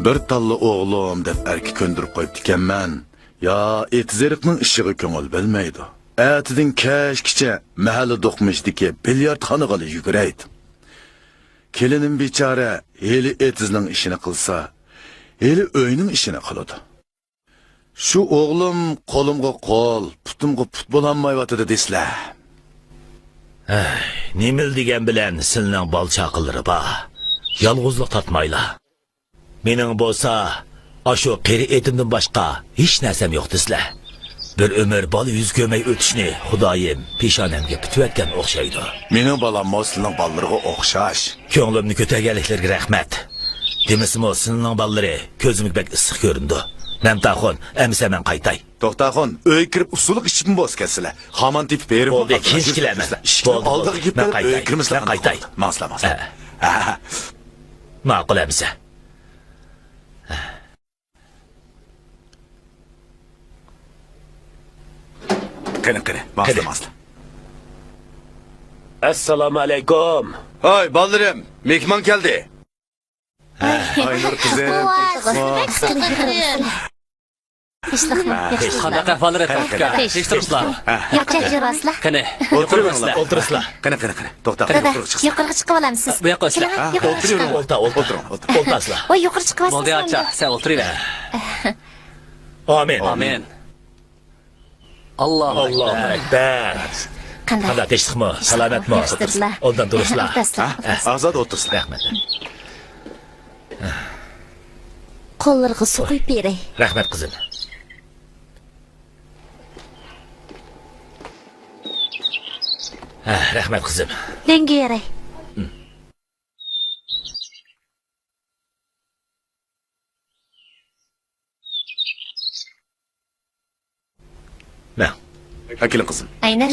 Bir tallı oğlum deb erki köndürüp koyup dikenmen. Ya etizerikning işığı köngül bilmeydi. Etidin keşkiçe mahalle dokmuşdiki bilyardxonaga yuguraydi. Kelinim biçare heli etizning işini kılsa, heli öyning işini kılıdı. Şu oğlum kolumga kol, putumga put bolanmayvatıdı desler. Nemil degen bilen silning bal chaqillari ba. Yalg'izlik tatmayla. Mening bo'lsa, ashu qeri etimdan boshqa hech narsam yo'q deslar. Bir ömür bal yüz gömey ötüşni Xudoyim peshonemga bitayotgan o'xshaydi. Mening balam sizning ballarga o'xshash. Ko'nglimni ko'targanliklarga rahmat. Demisimi sizning ballari ko'zimga bek issiq ko'rindi. Namtaxon, emsa men qaytay. To'xtaxon, uy kirib usuliq ishni bos kelsizlar. Xaman tepib berib. Bo'ldi, hech kilaman. Bo'ldi, oldiga kelib uy kirmislar qaytay. Masla. Ma'qul emsa. Qani, masla. Assalomu alaykum. Hoy, ballarim, mehmon keldi. Aynur kızım. Qanaqa ahvollar topga? Tekshirishlar. Yo'qchajirasizlar. Qani, O'tirasizlar. Qani. To'xta, Yuqoriga chiqib olamiz siz. bu yoqqa o'sizlar. O'tirasizlar. Voy, yuqori chiqib Bo'ldi, acha, sen o'tiringlar. Amin. Amin. Allohu akbar. Qanday tinchlikmi? Salomatmi? Ondan turishlar. Azad o'tirsizlar. Rahmat. Qo'llarga suv quyib beray. Rahmat qizim. Rahmat qizim. Lenga yaray. Mana. Akilim qizim. Aynar.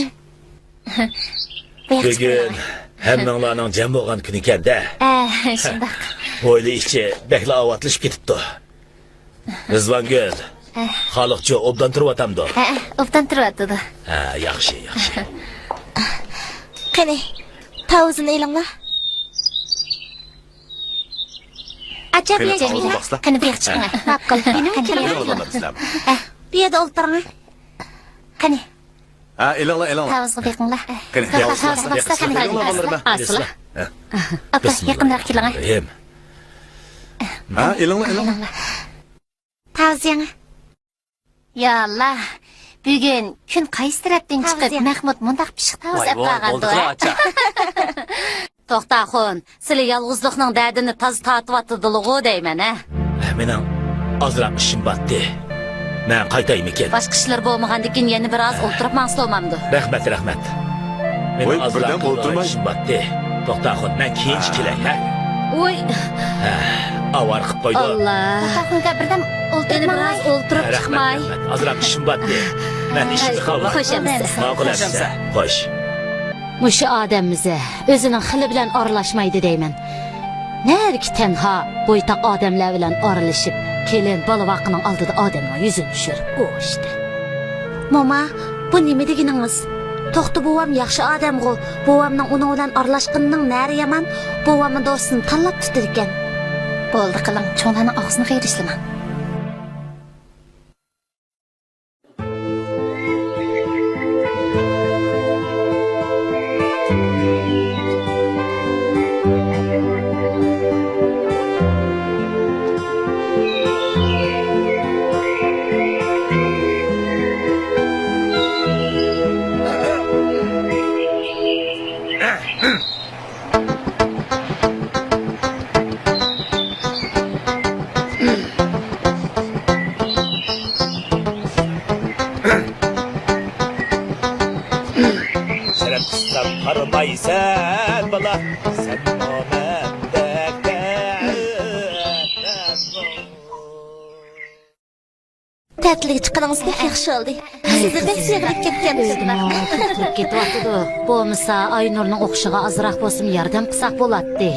Bugun hammanglarning jam bo'lgan kun ekan-da. Shundoq. O'yli ichi bekla avatlashib ketibdi. Rizvangul. Xalqchi obdan turib-atamdi. Obdan turib-atdi. Yaxshi. Qani, tavzini elinglar. Ajab Jamila. Qani bu yoqqa chiqing. Ma'qul. Bu yerda o'tiring. Qani. Elinglar. Tavzga beqinglar. Qani. Asla. Apa, yaqinroq keling. Elinglar. Tavziyang. Ya Allah. Bugun kun qaysi tarafdan chiqib Mahmud mundaq pishiq tavz olib qolgandi. To'xtaxon, sizlar yolg'izlikning dardini toz tatib-atdilig'u deyman, ha. Mening ozroq ishim batdi. Men qaytaymikin. Boshqa ishlar bo'lmagandan keyin yana biroz o'tirib maqsomamdi. Rahmat. Voy, birdan o'tirmay. Ishim batdi. To'xtaxon, men keyin kelay, ha. Voy. Avar qilib qo'ydi. Allah. To'xtaxonga birdan o'tirmay, o'tirib chiqmay. Ozroq ishim batdi. Men ishimni qilib. Xo'shamiz. Ma'qul amsa. Xo'sh. Mushu odamimizni o'zining xili bilan oralashmaydi deyman. Nerki tenha bo'ytaq odamlar bilan oralashib, kelin bola vaqining oldida odamning yuzini tushirib, o işte. Mama, bu nima deganingiz? To'xta bovam yaxshi odam-ku. Bovamning uni bilan oralashqanining nari yaman, bovamning do'stini tanlab tutar ekan. Bo'ldi qiling, cho'nglarning og'zini qiyrishlaman. Tətilga chiqqanınız bək yaxşı oldu. Sizni bək sevilib ketgandim. Kötülüp ketyaptı. Bo'lmasa Aynurning o'qishiga azroq bo'lsin yordam qilsak bo'ladi.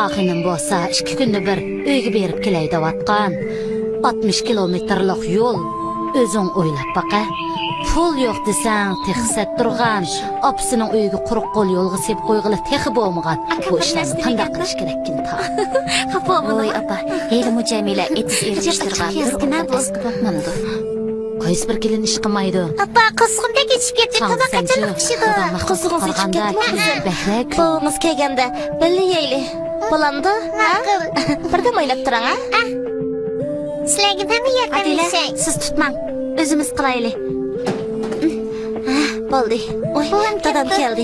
Axinim bo'lsa 2 kunda bir uyga berib kelay deyotgan. 60 kilometrlik yo'l. O'zing o'ylab baqa. Pul yo'q desang, texsat turgan. Opsining uyiga quruq qo'l yo'lga sep qo'yg'ili texi bo'lmagan. Bu ishlarni qanday qilish kerakkin ta. Xafa bo'lmang opa. Hali Jamila etiz erishtirgan. Kezgina do'st bo'lmamdi. Qaysi bir kelin ish qilmaydi. Opa, qizg'imda kechib ketdi. Tomoq qachon pishidi? Qizg'ingiz qilganda behrak. Bo'g'imiz kelganda billi yeyli. Bo'landi? Ma'qul. Birdan o'ylab turing, ha? Sizlarga nima yordam Siz tutmang. O'zimiz qilaylik. Bo'ldi. Oy, dadam keldi.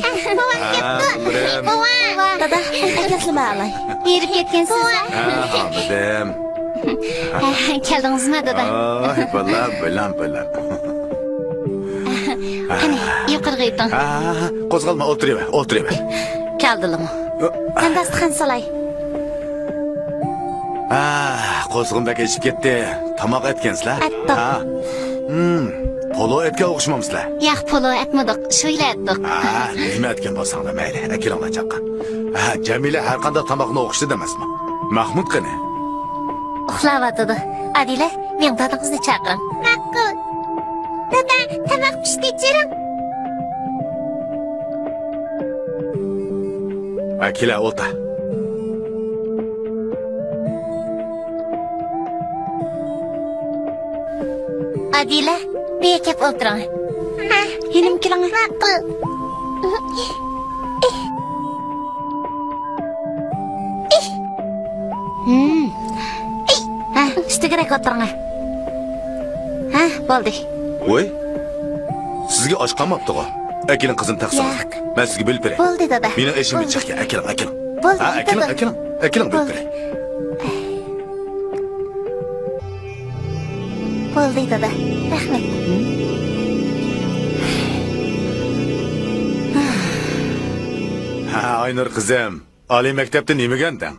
Dada, akasini alay. Berib ketgansiz. Hamidim. Keldingizmi dada? Ay, bilan. Qani, yuqoriga yeting. Qo'zg'alma, o'tiraver. Keldilimi? Men dasturxon solay. Qo'zg'imda kechib ketdi. Tomoq etgansizlar? Etdik. Polo etga o'xshamamsizlar. Yo'q, polo etmadik, sho'ylatdik. Nima etgan bo'lsanglar mayli, akilinglar chaqqan. Jamila har qanday tomoqni o'qishdi demasmi? Mahmud qani? Uxlayotdi. Adila, men dadingizni chaqiring. Ma'qul. Dada, tomoq pishdi, jiring. Akila o'ta. Adila, bir kep o'tiring. Yenim kilang. Ma'qul. Üstügerek o'tiring. Bo'ldi. Voy. Sizga osh qolmabdi-ku. Akiling qizim taqsim. Men sizga bilib beray. Bo'ldi dada. Meni ishimga chiqgan akiling. Bo'ldi. Akiling bilib beray. Bo'ldi dada. Rahmat. Aynur qizim, oliy maktabda nimagandan?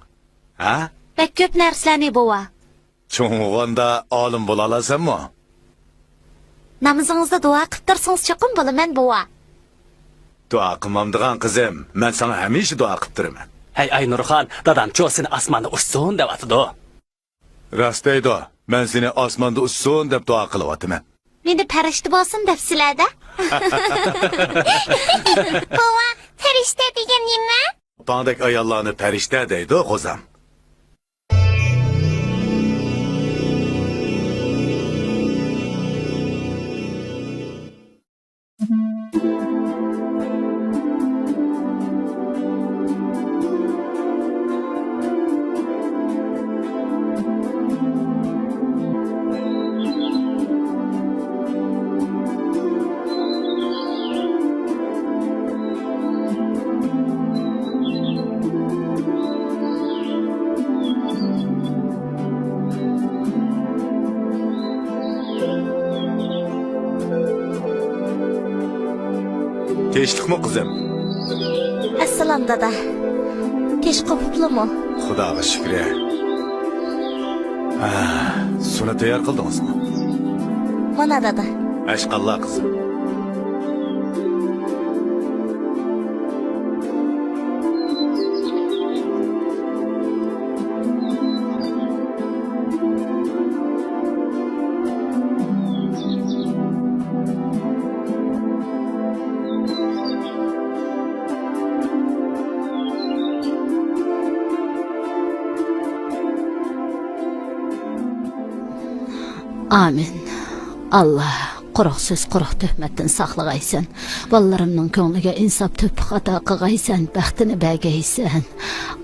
Bek ko'p narsalarni bova. Cho'ng'onda olim bo'la olasanmi? Namozingizda duo qilib tursangiz cho'qim bo'laman bova. Duo qilmamdigan qizim, men sana hamisha duo qilib turaman. Hey Aynurxon, dadam cho'sini osmonda ushsin deyapti. Rastaydi, men seni osmonda ushsin deb duo qilyapman. Meni farishta bo'lsin deb sizlarda. Bova, farishta degan nima? Tandek ayollarni farishta deydi, qo'zam. Keşlikmi kızım? Assalom dada. Kech qopibmi? Xudoga shukr. Suni tayyor qildingizmi? Mana dada. Ashqallah qizim. Amin. Allah quruq so'z, quruq tuhmatdan saqlag'aysan. Bolalarimning ko'ngliga insof to'piq ato qilg'aysan, baxtini bagaysan.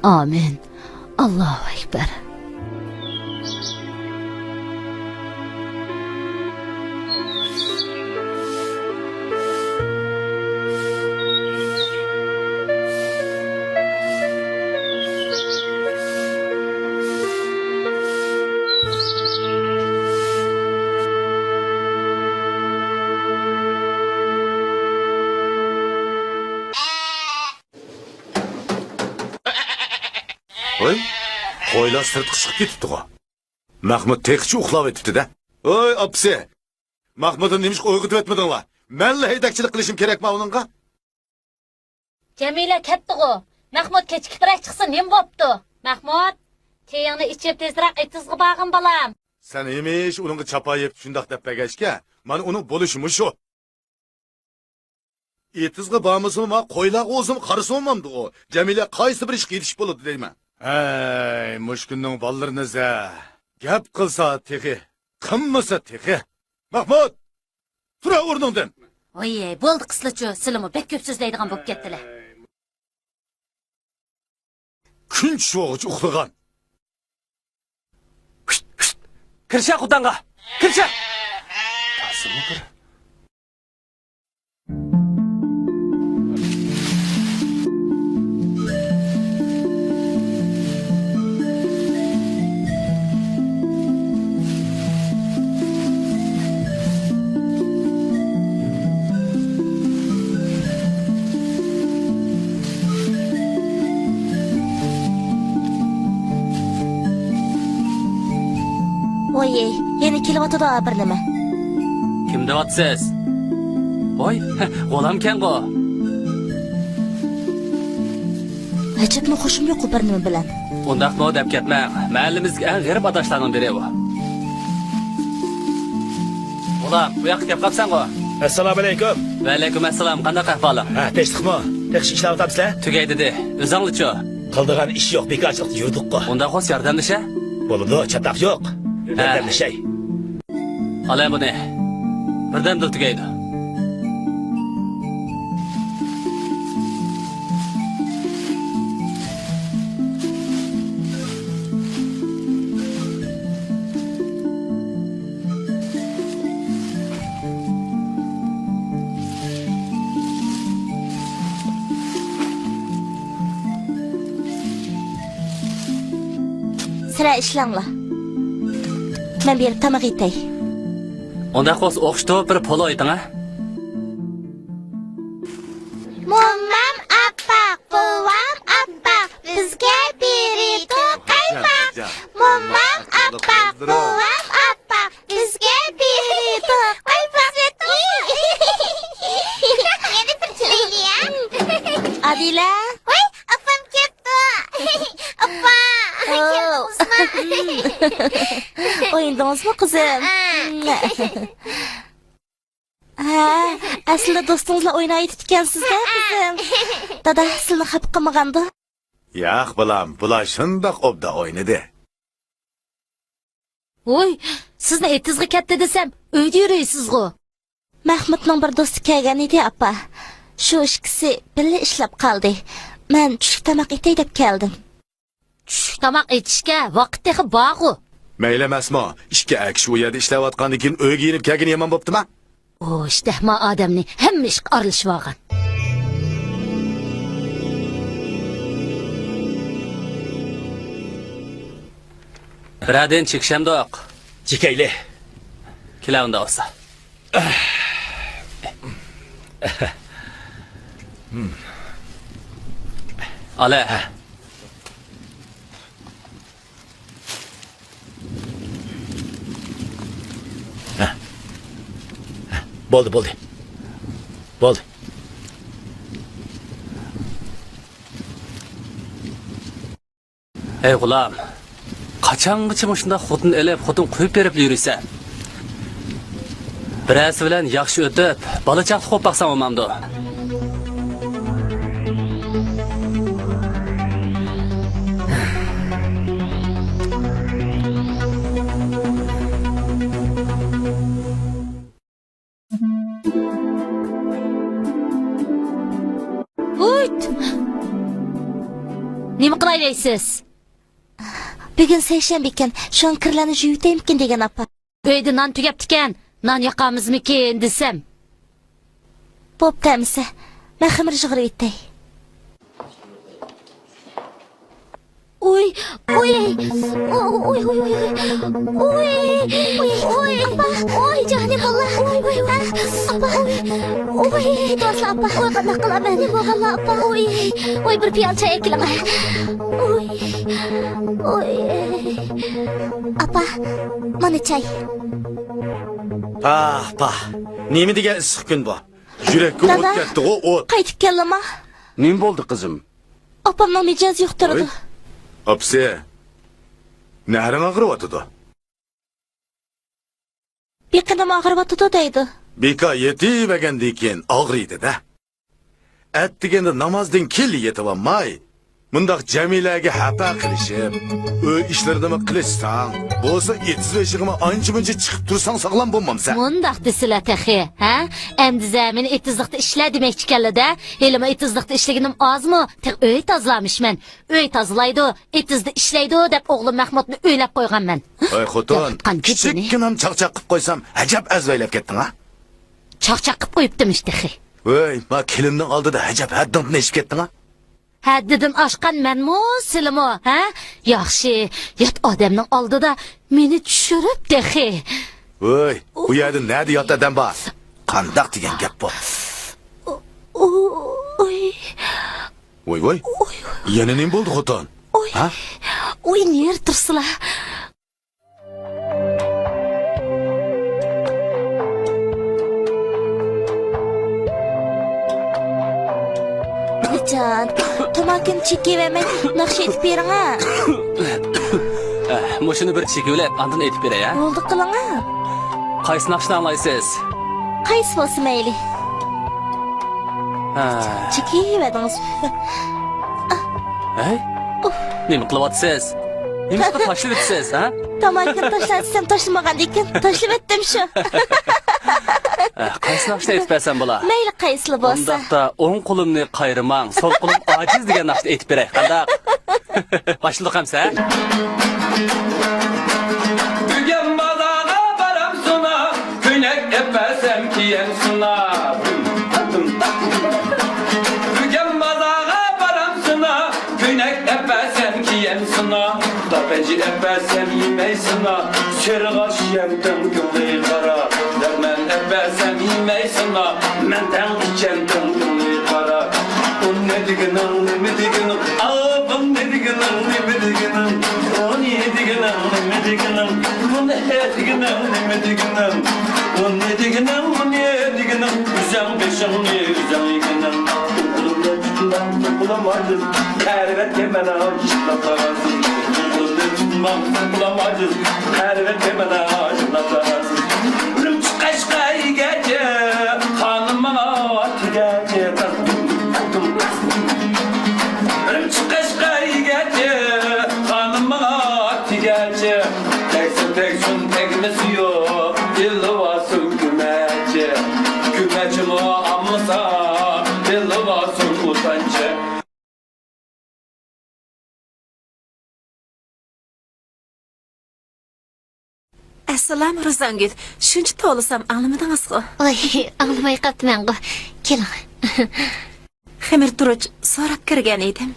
Amin. Allohu akbar. Voy, qo'ylar sirtqa chiqib ketibdi-ku. Mahmud tekchi uxlab etibdi-da. Oy apsi. Mahmud'un demiş o'yg'itib etmedinglar. Menle haydakchilik qilishim kerakmi uningga? Jamila ketdi-ku. Mahmud kechiktirib chiqsa nim bo'pti? Mahmud, teyingni ichib tezroq etizg'i bag'im balam. Sen emish uningga chapayib shundoq deb bagashga, mana uning bo'lishimi shu. Etizg'i bormasimi, qo'ylar o'zim qarasolmamdi u. Jamila qaysi bir ishga yetish bo'ladi deyman. Ey, mushkunning ballarini za. Gap qilsa texi, qilmasa texi. Mahmud, tura o'rningdan. Oy, bo'ldi qislichu, sizlarmi bek ko'p so'zlaydigan bo'lib ketdilar. Kun sho'g'ich uxlagan. Kirsha qudanga. Kirsha. Tasimi kir. Oy, yeni kelyapti-da bir nima. Kim deyatsiz? Voy, g'olamkan go. Ajabmi xushim yo'q bir nima bilan. Undaqmi deb ketmang. Mahallimizga eng g'arib adashlarning biri bu. G'olam, bu yoqqa kelib qolsan go. Assalomu alaykum. Va alaykum assalom. Qanday ahvoling? Ha, tinchlikmi? Yaxshi ishlar o'tabsizlar? Tugay dedi. O'zingizchi? Qildigan ish yo'q, bekorchilikda yurdik-ku. Unda xos yordamlasha? Bo'ladi, chataq yo'q. Yordamlashay. Alay buni. Birdan dil tugaydi. Sira ishlanglar. Men berib tamoq yetay. Unda xos o'qishda bir polo ayting ha? Momam appak, buvam appak, bizga beridi qaymoq. Momam appak, buvam appak, bizga beridi qaymoq. Meni pirchilaydi-ya. Adila, voy, apam ketdi. Appa. O'yindingizmi qizim? Ha, aslida do'stingizlar o'ynayib ekansiz-da qizim. Dada sizni xafa qilmagandi. Yo'q balam, bular shundoq obda o'ynadi. Oy, sizni etizg'i katta desam, uyda yuraysiz-ku. Mahmudning bir do'sti kelgan edi, appa. Shu ikkisi birga ishlab qoldi. Men tushlik tamoq etay deb keldim. Tushlik tamoq etishga vaqt texi bor-ku. Mayli emasmi? Ishga akshi u yerda ishlayotgandan keyin uyga yelib kelgan yomon bo'ptimi? O, işte ma odamni hamma ishga aralashib olgan. Biradin chekishamdoq. Chekayli. Kelavunda olsa. Ala. Bo'ldi. Bo'ldi. Ey g'ulam. Qachongacha shunda xotin elib, xotin qo'yib berib yuriysan? Birasi bilan yaxshi o'tib, bolachaqni qo'yib baqsam olmamdi. Nima qilay deysiz? Bugun seshanba ekan, shon kirlarni yuvaymikin degan appa. Uyda non tugabdi-kan, non yoqamizmikin desam. Bo'pti-misa. Men xamir yig'irib yetay. Oy, canım Allah. Oy, do'stlar appa. Oy, qanday qilaman deb o'g'illar appa. Oy, bir piyola choy ekiling. Oy. Appa, mana choy. Pah. Nemi degan issiq kun bu? Yurakka o't Dada. ketdi-ku, o't. Qaytib kelama. Nim bo'ldi qizim? Opamning mijozi yo'qtirdi. Oy. Apsi. Nahring og'riyotdi. Beqinim og'riyotdi deydi. Beka yetimagandan keyin og'riydi-da. At deganda namozdan kel yetibamay. Mundaq Jamilaga xafa qilishib, uy ishlarini qilishsang, bo'lsa etiz eshig'imi ancha-muncha chiqib tursang sog'lom bo'lmamsan. Mundaq desizlar taxi, ha? Endi zamin etizliqda ishla demoqchi ekanlar-da. Elima etizliqda ishlaganim ozmi? Tek uy tozlamishman. Uy tozalaydi, etizda ishlaydi deb o'g'lim Mahmudni o'ylab qo'yganman. Oy xotin, Yoqqan ketini. kichikkinam chaqchaq qilib qo'ysam, ajab azvaylab ketding ha? Chaqchaq qilib qo'yibdim taxi. Voy, ma kelinning oldida ajab haddini eshib ketding ha? Haddidan oshgan menmi, silimi, ha? Yaxshi, yot odamning oldida meni tushirib taxi. Voy, bu yerda nada yot odam bor? Qandaq degan gap bu? Oy. Voy. Yana nim bo'ldi xotin? Oy. Ha? Oy, ner tursizlar? Can, tomakin chekivemay naqsh etib bering ha. Mushuni bir chekivlab, andin aytib beray, ha? Bo'ldi qiling ha. Qaysi naqshni anglaysiz? Qaysi bo'lsa mayli. Ha. Chekivedingiz. Hey? Nima qilyapsiz? Nimishqa tashlab o'tasiz, ha? Tomakin tashlatsam tashlamagan ekan, tashlab etdim shu. Qaysi naqshni aytib bersam bo'la? Mayli qaysili bo'lsa. Undaqda o'ng qo'limni qayrimang, so'l qo'lim ojiz degan naqshni aytib beray. Qandaq? Başladık hamsa. Bugün bazağa varam suna, köynek epesem kiyen suna. Bugün bazağa varam suna, köynek epesem kiyen suna. Tapeci epesem yemey suna, şergaş yemden gülü kara. Dermen epesem yemey suna, menden içemden gülü kara. On ne diginan, ne diginan, ağabım ne diginan, ne diginan. On ne diginan, ne diginan, on ne diginan, ne diginan. On ne diginan, ne diginan, güzel beşim ne güzel diginan. Kulumda tutundan bulamadım, her temel ağaçlatasın. Kulumda tutundan bulamadım, her temel ağaçlatasın. Ölüm çıkaşkay gece, hanımın ağatı gece. Ölüm çıkaşkay gece, hanımın ağatı gece. Teksin tekmesi yok, dilli vasıl gümeci. Gümeci mi amlısa, dilli vasıl utancı. Assalomu Rozangul. Shuncha to'g'lisam anglamadingizmi? Oy, anglamay qolibman. Keling. Xemir turuch so'rab kirgan edim.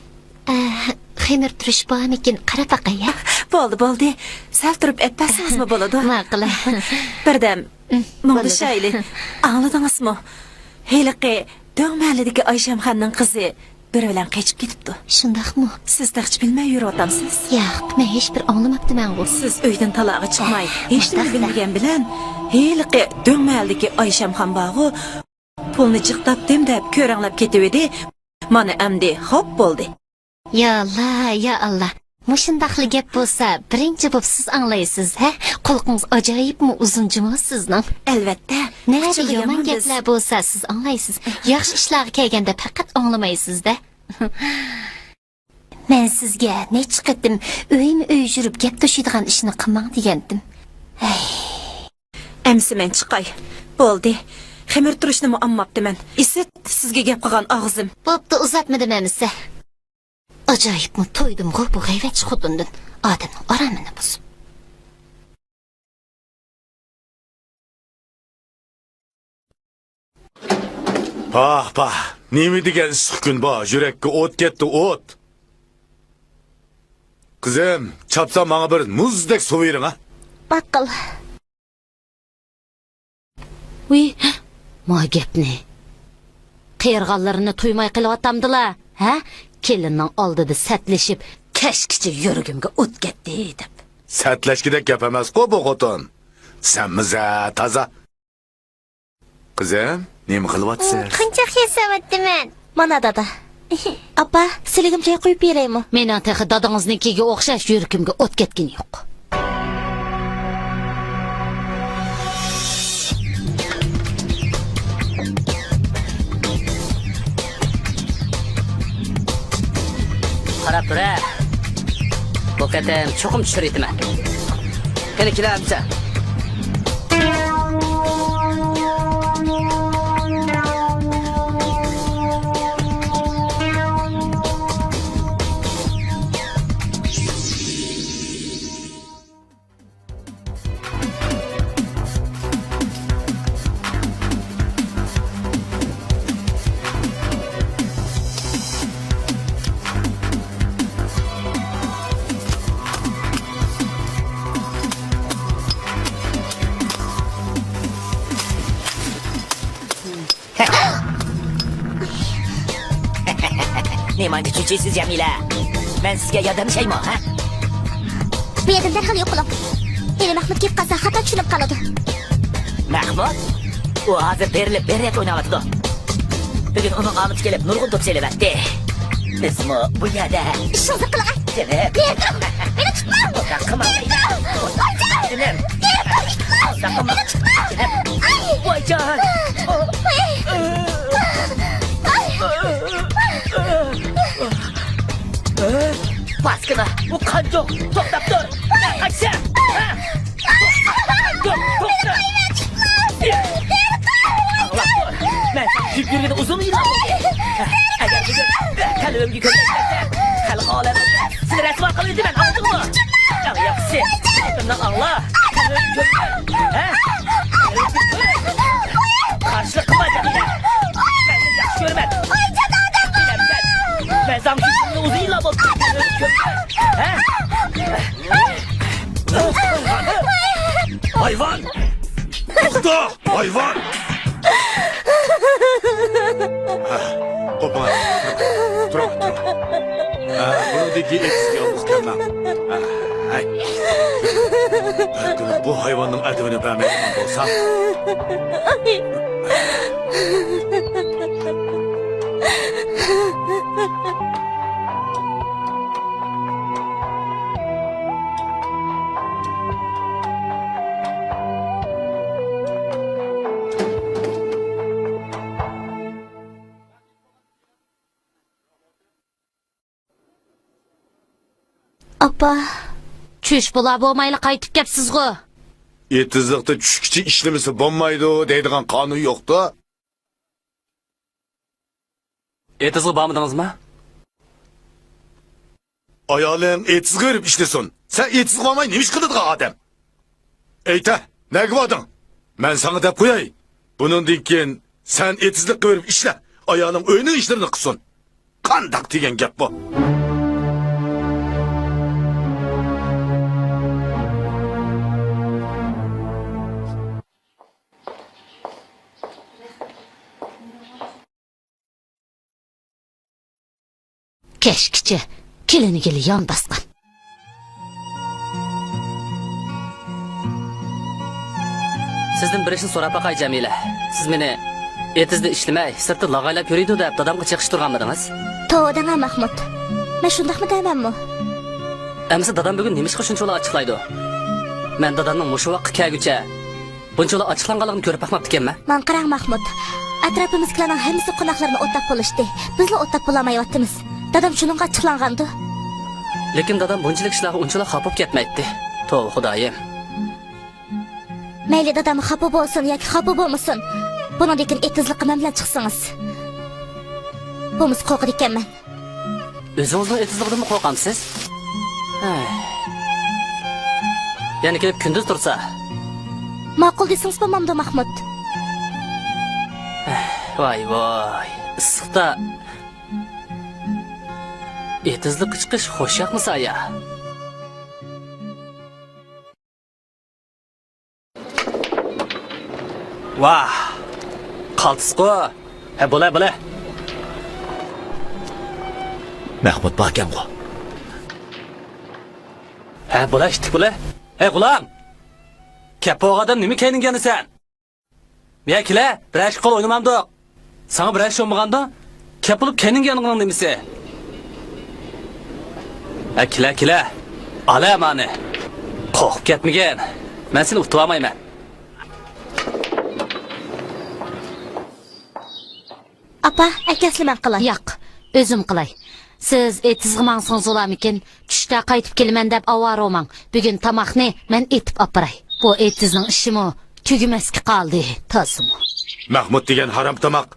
Xemir turish bormikin? Qarab baqay. Bo'ldi. Sal turib epasingizmi bo'ladi? Ma'qul. Birdam. Mungli bo'ladi. shayli. Angladingizmi? Heliqi Do'ngmalidagi Oyshamxonning qizi bir bilan qochib ketibdi. Shundaqmi? Siz taqchi bilmay yurayotamsiz. Yo'q, men hech bir anglamabdiman. Siz uydan talog'i chiqmay, hech nima bilmagan bilan heliqi Do'ngmaldagi Oyshamxon bog'i pulni jiqtabdim deb ko'ranglab ketib edi. Mana amdi xo'p bo'ldi. Ya Allah. Mushundaqli gap bo'lsa, birinchi bo'lib siz anglaysiz, ha? Quloqingiz ajoyibmi uzunjimi sizning? Albatta. Nari Kuchug'i yomon yomon biz. gaplar bo'lsa, siz anglaysiz. Yaxshi ishlarga kelganda faqat anglamaysiz-da. Men sizga necha qatim uy yurib gap to'shiydigan ishni qilmang degandim. Amsi men chiqay. Bo'ldi. Xemir turishni muammabdiman. Isit sizga gap qilgan og'zim. Bo'pti, uzatmadim amisa. Ajoyibmi to'ydim-ku bu g'ayvatchi xotindan. Odamning oramini buzib. Pah. Nemi degan issiq kun bor, yurakka o't ketdi, o't. Qizim, chapsa menga bir muzdek suv bering ha. Baqqil. Uy, ma gapni. Qiyirg'anlarini to'ymay qilyaptamdilar, ha? Kelinning oldida satlashib, kashkicha yuragimga o't ketdi deb. Satlashgidek gap emas-ku bu xotin. Sen mize taza. Kızım, nemi kılıvatsın? Qanchaq yasavatdiman. Mana dada. Appa, siligim choy qo'yib beraymi? Mening texi dadangiznikiga o'xshash yuragimga o't ketgani yo'q. Qarab tur. Bu qatam cho'qim tushir etaman. Qani kelamsan. Nemancha cho'chiysiz Jamila. Men sizga yordamlashaymi, ha? Bu yerdan darhol yo'q qiling. Endi Mahmud kelib qolsa xato tushunib qoladi. Mahmud? U hozir berilib beryat o'ynayotdi. Bugun uning omadi kelib nurg'un to'p selavatdi. Bizmi bu yerda? Ishingizni qiling. Kelib. Meni tutmang. Kelib. Voyjon. Baskına, bu kanca, toktap dur. Kaçsa. Tokta. Allah dur. Ben yürüyede uzun yıl aldım. Eğer bugün kalbimki köşeklerse, halk aleminde sizi resmen kalıydı ben, anladın mı? Ya yapısı, altından Allah, kalbimki köşekler. Karşılık kıvacak yine. Ben seni yaxşı görmem. Ben zam kişinin uzun yıl aldım. Hayvan! Usta! Hayvan! Kopma. Dur. Bunu da etsiz yalnız gelmem. Bu hayvanın adını ben memnun olsam. Appa, çüş bula bo'lmayli qaytib kelibsiz-ku. Etizlikda tushkichi ishlamasa bo'lmaydi deydigan qonun yo'q-da. Etizga bormadingizmi? Ayoling etsiz ko'rib ishlasin. Sen etsiz qolmay nima ish qiladigan odam? Ayta, nega bording? Men sana deb qo'yay. Buningdan keyin sen etizlik ko'rib ishla. Ayoling uyning ishlarini qilsin. Qandoq degan gap bu? Keşkichi keliniga yon bosgan. Sizdan bir ishni so'rab baqay Jamila. Siz meni etizda ishlamay, sirtda lag'aylab yuriydi deb dadamga chiqish turganmidingiz? To'g'ri Mahmud. Men shundaqmi deymanmi? Amsa dadam bugun nima ishga shunchalar ochiqlaydi? Men dadamning mushu vaqtga kelguncha bunchalar ochiqlanganligini ko'rib baqmabdi ekanman. Men qarang Mahmud. Atrofimizdagilarning hammasi qo'noqlarni o'tlab bo'lishdi. Bizlar o'tlab bo'lolmayapmiz. Dadam shuningga ochiqlangandi. Lekin dadam bunchalik ishlarga unchalar xafa ketmaydi. To'g'ri Xudoyim. Mayli dadam xafa bo'lsin yoki xafa bo'lmasin. Buningdan etizlik men bilan chiqsangiz. Bo'lmas qo'rqar ekanman. O'zingizning etizligidan qo'rqamsiz? Ya'ni kelib kunduz tursa. Ma'qul desangiz bo'lmamdi Mahmud. Voy voy. Issiqda etizlik chiqish xo'sh yoqmisa ya? Vah. Qaltisqo. Ha bo'la. Mahmud bakamg'o. Ha bo'la ishtik bo'la. Hey qulam. Kep o adam nimi kendin sen? Ya kile, bir aşk kol oynamamdı. Sana bir aşk olmaganda, kep olup kendin yanıngın nimisi. Ya kile. Ala emanı. Korkup ketmegen. Ben seni utuvamayman. Apa, akaslı men qilay. Yo'q, o'zim qilay. Siz etizg'imangsiz bo'lamikin? Tushda qaytib kelaman deb avaro olmang. Bugun tamoqni men etib oparay. Bu etizning ishimi tugumasga qoldi. Tasimi. Mahmud degan harom tamoq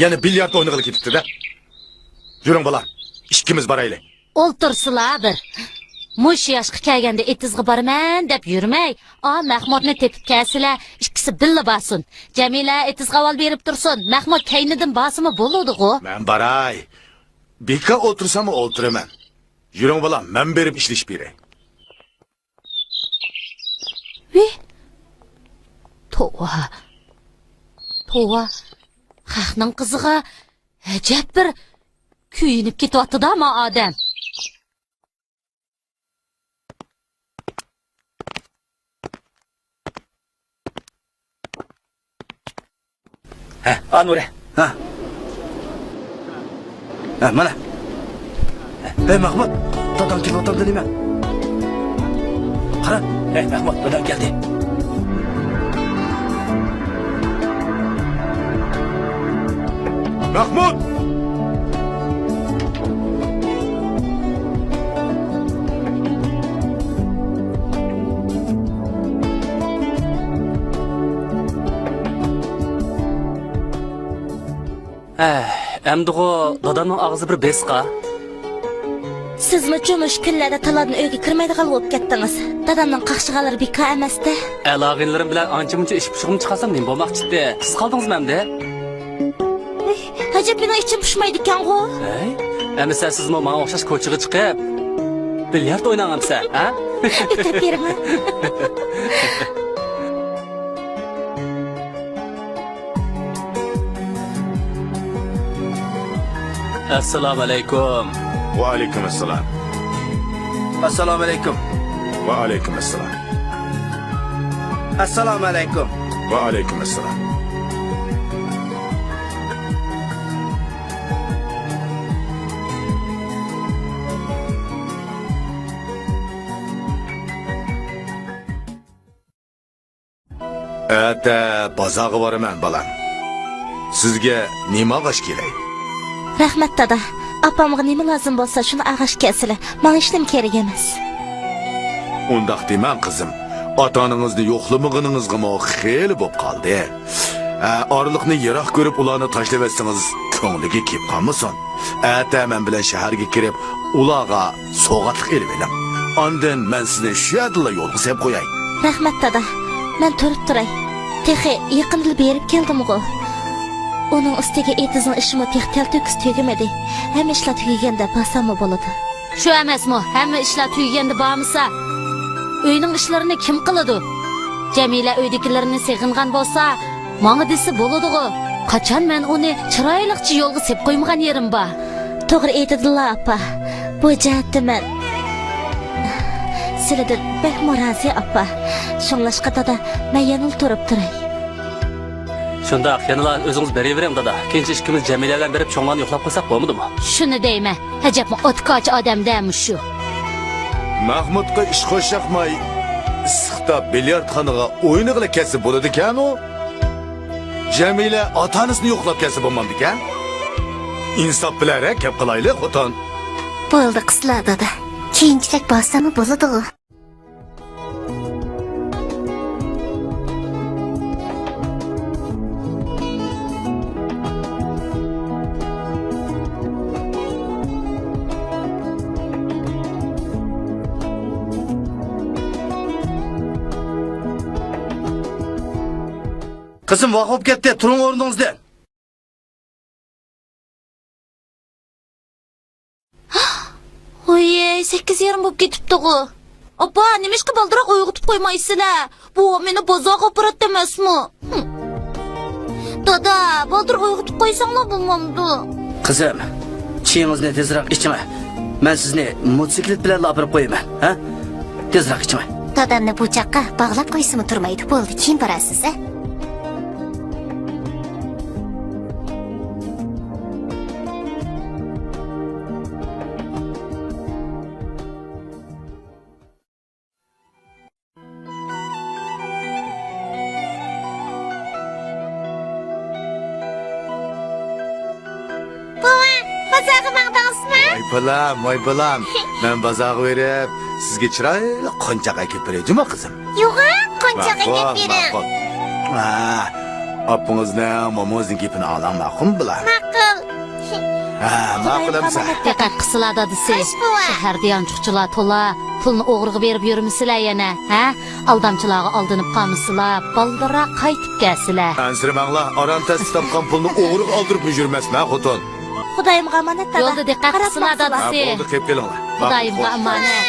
yana bilyard o'ynag'ili ketibdi-da. Yuring bolam, ikkimiz boraylik. O'ltirsizlar bir. Mush yoshga kelganda etizg'i boraman deb yurmay, Mahmudni tepib kelsizlar, ikkisi billa bosin. Jamila etizg'i avval berib tursin. Mahmud kaynidan bosimi bo'ladi-ku. Men boray. Beka o'tirsam o'tiraman. Yuring bolam, men berib ishlash beray. Tova. Xalqning qiziga ajab bir kuyinib ketyapti-da ama odam. Anure. Mana. Mahmud, dadam kelib deyman. Qara, Mahmud, dadam keldi. Mahmud! Əmdiğo dadamның ağzı bir besqa. Sizmi cho'mish kunlarda talabni uyga kirmaydigan bo'lib ketdingiz. Dadamning qaqshig'alari beka emasda. Əlaqinlərim bilən anca-munca iş pişigim çıxasam neyim bolmaqçıdı. Siz qaldınızmı əmdi? Hacab meni içim pishmaydi ekan-ku. Əmsə sizmi mənə oxşaş koçığa çıxıb bilyard oynanamsa, ha? Ötüb berimi? Assalamu alaykum. Va alaykum assalom. Assalomu alaykum. Va alaykum assalom. Assalomu alaykum. Va alaykum assalom. Ata bozorga boraman bolam. Sizga nima g'ash kerak? Rahmat dada. Apamga nima lozim bo'lsa shuni ag'ash kelsizlar. Menga hech nima kerak emas. Undaq deman qizim. Ota-onangizni yo'qlamag'iningizga xeyli bo'lib qoldi. Orliqni yiroq ko'rib ularni tashlab etsangiz, ko'ngliga kelib qolmasin. Ata men bilan shaharga kirib, ularga sovg'atlik elib elim. Ondan men sizni shu yerda yo'lga qo'yib qo'yay. Rahmat dada. Men turib turay. Texi yaqinda berib keldim-ku. Onun ustiga etizning ishimi textal to'kis tugamadi. Hamma ishlar tugaganda basammi bo'ladi. Shu emasmi? Hamma ishlar tugaganda bormisa, uyning ishlarini kim qiladi? Jamila uydagilarni seg'ingan bo'lsa, menga desa bo'ladi-ku. Qachon men uni chiroyliqcha yo'lga sep qo'ymagan yerim bor. To'g'ri aytdilar apa. Bu jihatda men sizlardan bek morazi apa. Shunglashqa dada men yanil turib turay. Şundaq, yanıla özünüz beriverem dada. Kençi işkimiz Cemile'den berip çoğunlarını yoklap koysak bo'lmadi mı? Shuni deyman. Ajabmi otkoch odamdami shu? Mahmudga ish qo'shaqmay, issiqda bilyardxonaga o'yinig'ila kelsa bo'ladi ekan u. Jamila ota-onasini yo'qlab kelsa bo'lmamdi ekan. Insof bilan gap qilaylik, xotin. Bo'ldi qizlar dada. Keyinchalik borsami bo'ladi-ku. Qizim vaqt bo'lib ketdi, turing o'rningizdan. Oy, 8:30 bo'lib ketibdi-ku. Opa, nima ishga baldiroq uyg'otib qo'ymaysizlar? Bu meni bozorga operat emasmi? Dada, baldiroq uyg'otib qo'ysanglar bo'lmamdi. Qizim, chiyingizni tezroq ichma. Men sizni motosiklet bilan olib qo'yaman, ha? Tezroq ichma. dadamni bu chaqqa bog'lab qo'ysimi turmaydi. Bo'ldi, keyin borasiz, a? Voy bolam. Men bozorga berib, sizga chiroyli qo'nchoq akib beraymi qizim? Yo'q, qanchaga gap bering. Opingizning, momozning gapini olam ma'qul bilan. Ma'qul. Ma'qul amsa. Diqqat qilsizlar dadisi. Shaharda yanchiqchilar to'la, pulni o'g'riga berib yurmisizlar yana, ha? Aldamchilarga aldanib qolmisizlar, baldira qaytib kelsizlar. Ansirmanglar, aran tasdiq topgan pulni o'g'riga oldirib yurmasman, xotin. Xudoyimga omonat dada. Yo'lda diqqat qilsizlar dadisi. Bo'ldi, kelib kelinglar. Xudoyimga omonat.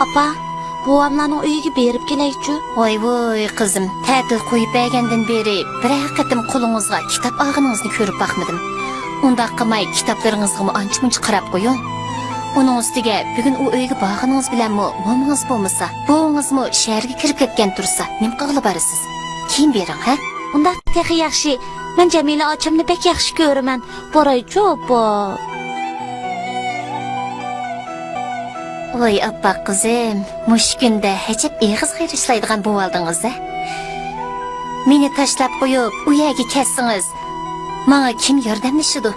Apa, buvamlarning uyiga berib kelaychi. Voy qizim, ta'til qo'yib bergandan beri bir qatim qo'lingizga kitob olganingizni ko'rib boqmadim. Unda qilmay kitoblaringizga ancha-muncha qarab qo'ying. Uning ustiga bugun u uyga borganingiz bilanmi, momingiz bo'lmasa, buvingizmi shaharga kirib ketgan tursa, nima qilib borasiz? Keyin bering, ha? Unda texi yaxshi. Men Jamila ochimni bek yaxshi ko'raman. Boraychi, opa. Voy appa qizim, mush kunda hechib eg'iz g'irishlaydigan bo'ldingiz-a? Meni tashlab qo'yib, u yerga ketsingiz. Menga kim yordamlashadi?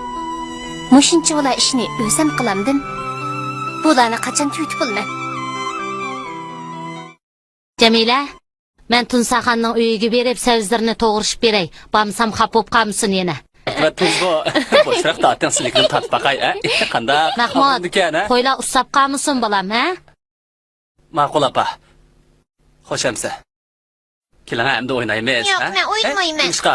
Mushuncha bo'la ishni o'zim qilamdim. Bularni qachon tuyutib olaman? Jamila, men Tunsaxonning uyiga berib savzlarni to'g'rishib beray. Bamsam xap bo'lib qolmasin yana. Va tuzgo. Boshroq ta'tinsizlikni tatib baqay, a? Qanday? Mahmud, qo'ylar usab qolmasin bolam, ha? Ma'qul apa. Xo'shamsa. Keling, endi o'ynaymiz, ha? Yo'q, men o'ynamayman. Ishqa.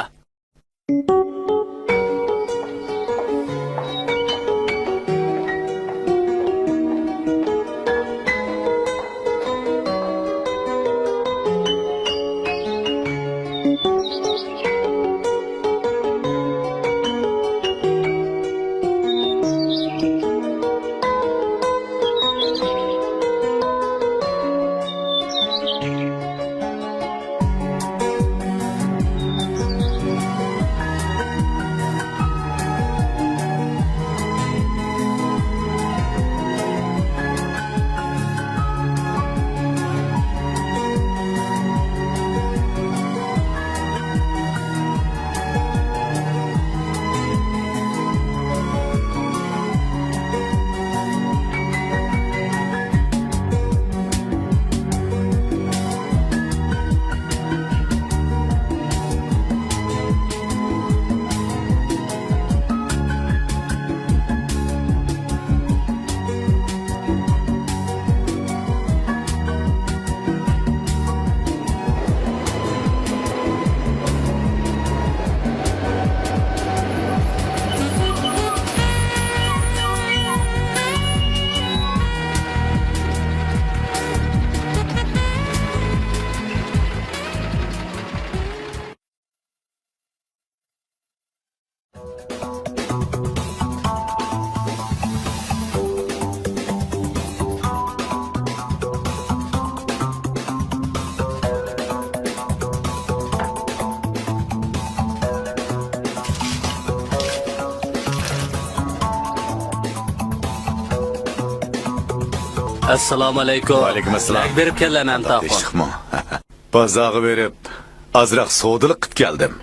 Assalomu alaykum. Va alaykum assalom. Berib kelaman taqo. Ishqmo. Bozorga berib, azroq savdolik qilib keldim.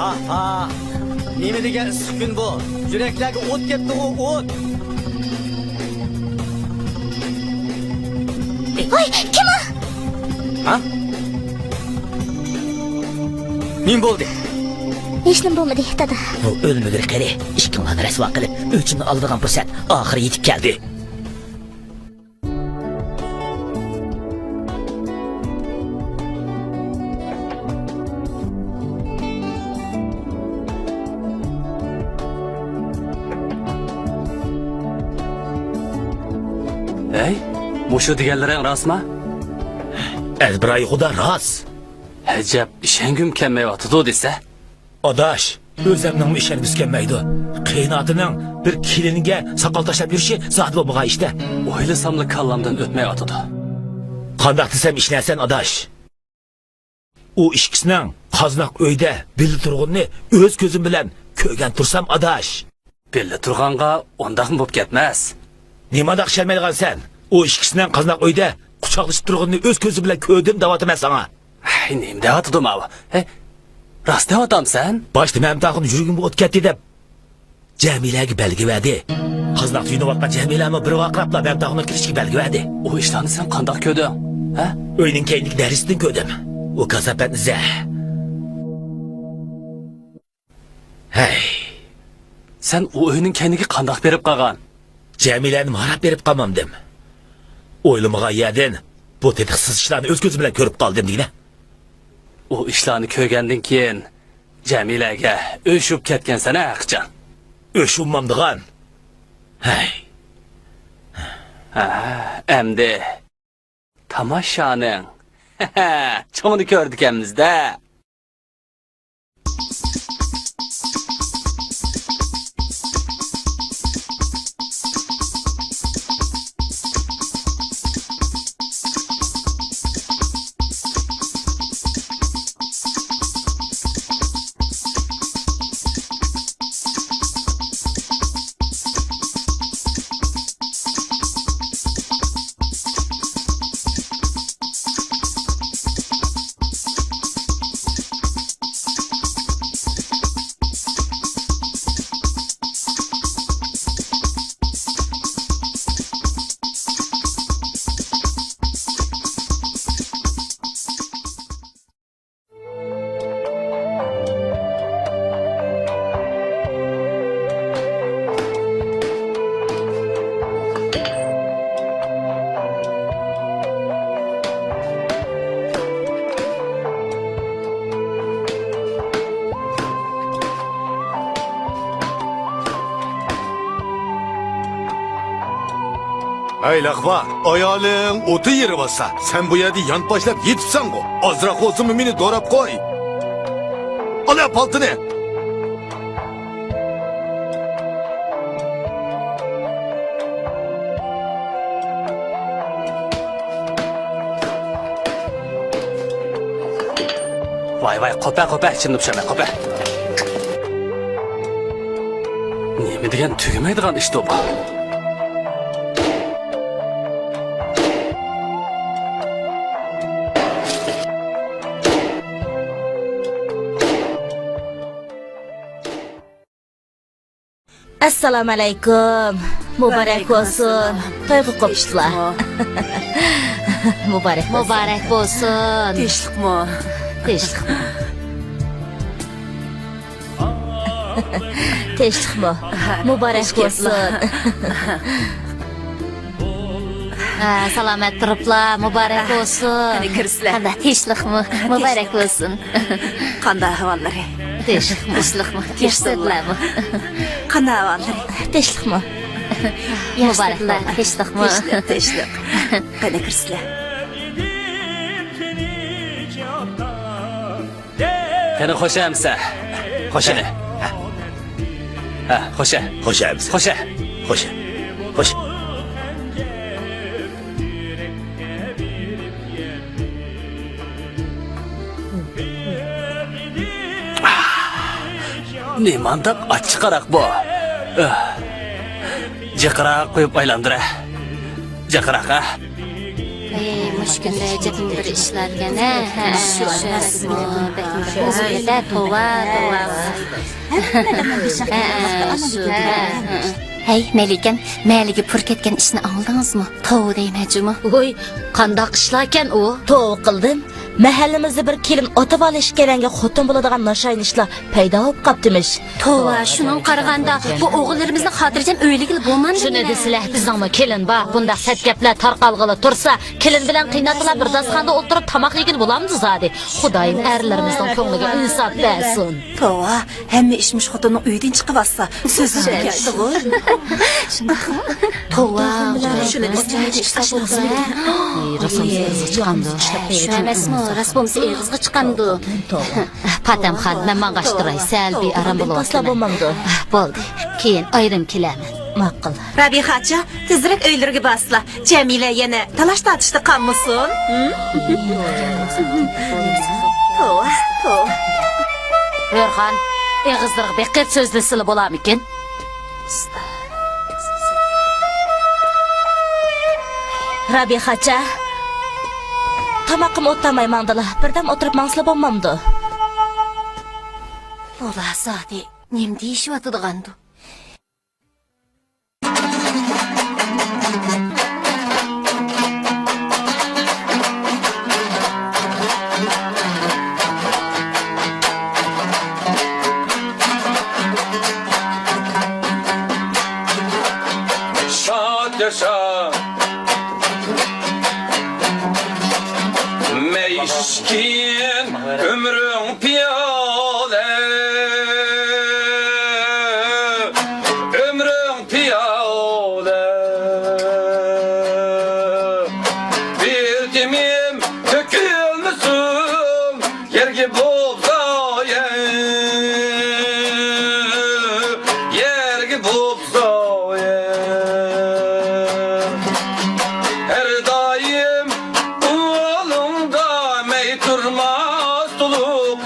Aha. Nima degan issiq kun bu? Yuraklarga o't ketdi, o't. Voy, kim u? Ha? Men bo'ldi. Hech nima bo'lmadi, dada. Bu o'lmagir qari, ishkimlarni rasvo qilib, o'chimni oldigan fursat oxiri yetib keldi. Ey, muşu deganlaring rostmi? Azbray xuda rost. Ajab, ishongim kelmayotidi desa. Adaş, özlemning ishongisi kelmaydi. Qiynatining bir keliniga soqol tashlab yurishi zot bo'lmagan ishda. O'ylasamla kallamdan o'tmayotidi. Qandoq desam ishnasan adaş. U ishkisining qoznaq uyda bil turg'unni o'z ko'zim bilan ko'rgan tursam adaş. Belli turg'anga ondaqmi bo'lib ketmas. Nimadoq sharmaydigansan? U ishkisining qoznaq uyda quchoqlashib turg'unni o'z ko'zim bilan ko'rdim davotaman sana. Ay, nim deyotidi ma? Hey, rost deyotamsan? Boshda mamtaqim yurgim o't ketdi deb Jamilaga belgi verdi. Qoznaq yunuvotgan Jamilami bir vaqrabla mamtaqimga kirishga belgi verdi. O ishlarni sen qandoq ko'rding? Ha? Uyning keyinlik darisidan ko'rdim. U kasafat zah. Hey, Sen o uyning kayniga qandoq berib qolgan? Jamilani marab berib qolmamdim. O'ylamagan yerdan bu tetiqsiz ishlarni o'z ko'zim bilan ko'rib qoldim deyna. O ishlarni ko'rgandan keyin Jamilaga o'shib ketgan sana aqchan. O'shunmamdigan. Hey, Endi tomoshaning cho'ngni ko'rdik ekamizda. Ey laqva, ayoling o'ti yeri bo'lsa, sen bu yerda yon boshlab yetibsan-ku. Ozroq o'zimni meni do'rab qo'y. Ola paltini. Vay, qopa, ichimda pishirma, qopa. Nima degan tugamaydigan ish bu? Assalomu alaykum. Muborak bo'lsin. To'y qilib qo'yibsizlar. Muborak bo'lsin. Tinchlikmi? Tinchlikmi? Tinchlikmi? Muborak bo'lsin. Salomat turiblar, muborak bo'lsin. Qani kirsizlar? Qanday tinchlikmi? Muborak bo'lsin. Qanday ahvollari? Tinchlikmi? Tinchlikmi? Qanday ahvollari? Tinchlikmi? Muboraklar, tinchlikmi? Tinchlik. Qani kirsizlar? Qani xo'shamsa? Xo'shani. Ha, xo'sha. Xo'shamiz. Xo'sha. Xo'sha. Xo'sha. Nimandaq achchiqaroq bu. Jiqroq qo'yib aylandira. Jiqroq ha. Mushkunda jabindir ishlargana. Hey Melikan, maliga pur ketgan ishni oldingizmi? Tov deymajimi? Voy, qandoq ishlarkan u? Tov qildim. Mahallamizda bir kelin otib olish kelanga xotin bo'ladigan nashaynishlar paydo bo'lib qaptimish. Tova, şunun qaraganda bu o'g'illarimizning xotirjam o'yligili bo'lmadi. Shuni desizlar, bizning kelin bor. Bunda sat gaplar tarqalg'ili tursa, kelin bilan qiynatila bir dasxonda o'tirib tomoq yegil bo'lamiz zodi. Xudoyim erlarimizning ko'ngliga insof bersin. Tova, hamma ishmish xotinning uyidan chiqib olsa, so'zim keldi-ku. Tova, Shuni desizlar, Rasulimiz chiqamdi. Shu emasmi? Rasbomsi eg'izga chiqamdi. Patamxon, men mang'ashtiray, sal bir aram bo'lyapti. Tasla bo'lmamdi. Bo'ldi. Keyin ayrim kelaman. Ma'qul. Rabihacha, tezroq uylarga basla. Jamila yana talash tatishda qolmasin. Tova, tova. Erxon, eg'izdirib beqir so'zlasili bo'lamikin? Rabihacha. Tamaqim o'tmay mandala. Birdam o'tirib mansla bo'lmamdi. Ola zodi, nim deyishyotgandu. Şad yaşa Meşkin ömrün piyade Ömrün piyade Bir demim dökülmüşsün Yergi bulsa Yergi bulsa Her daim oğlumda mey durmaz dolup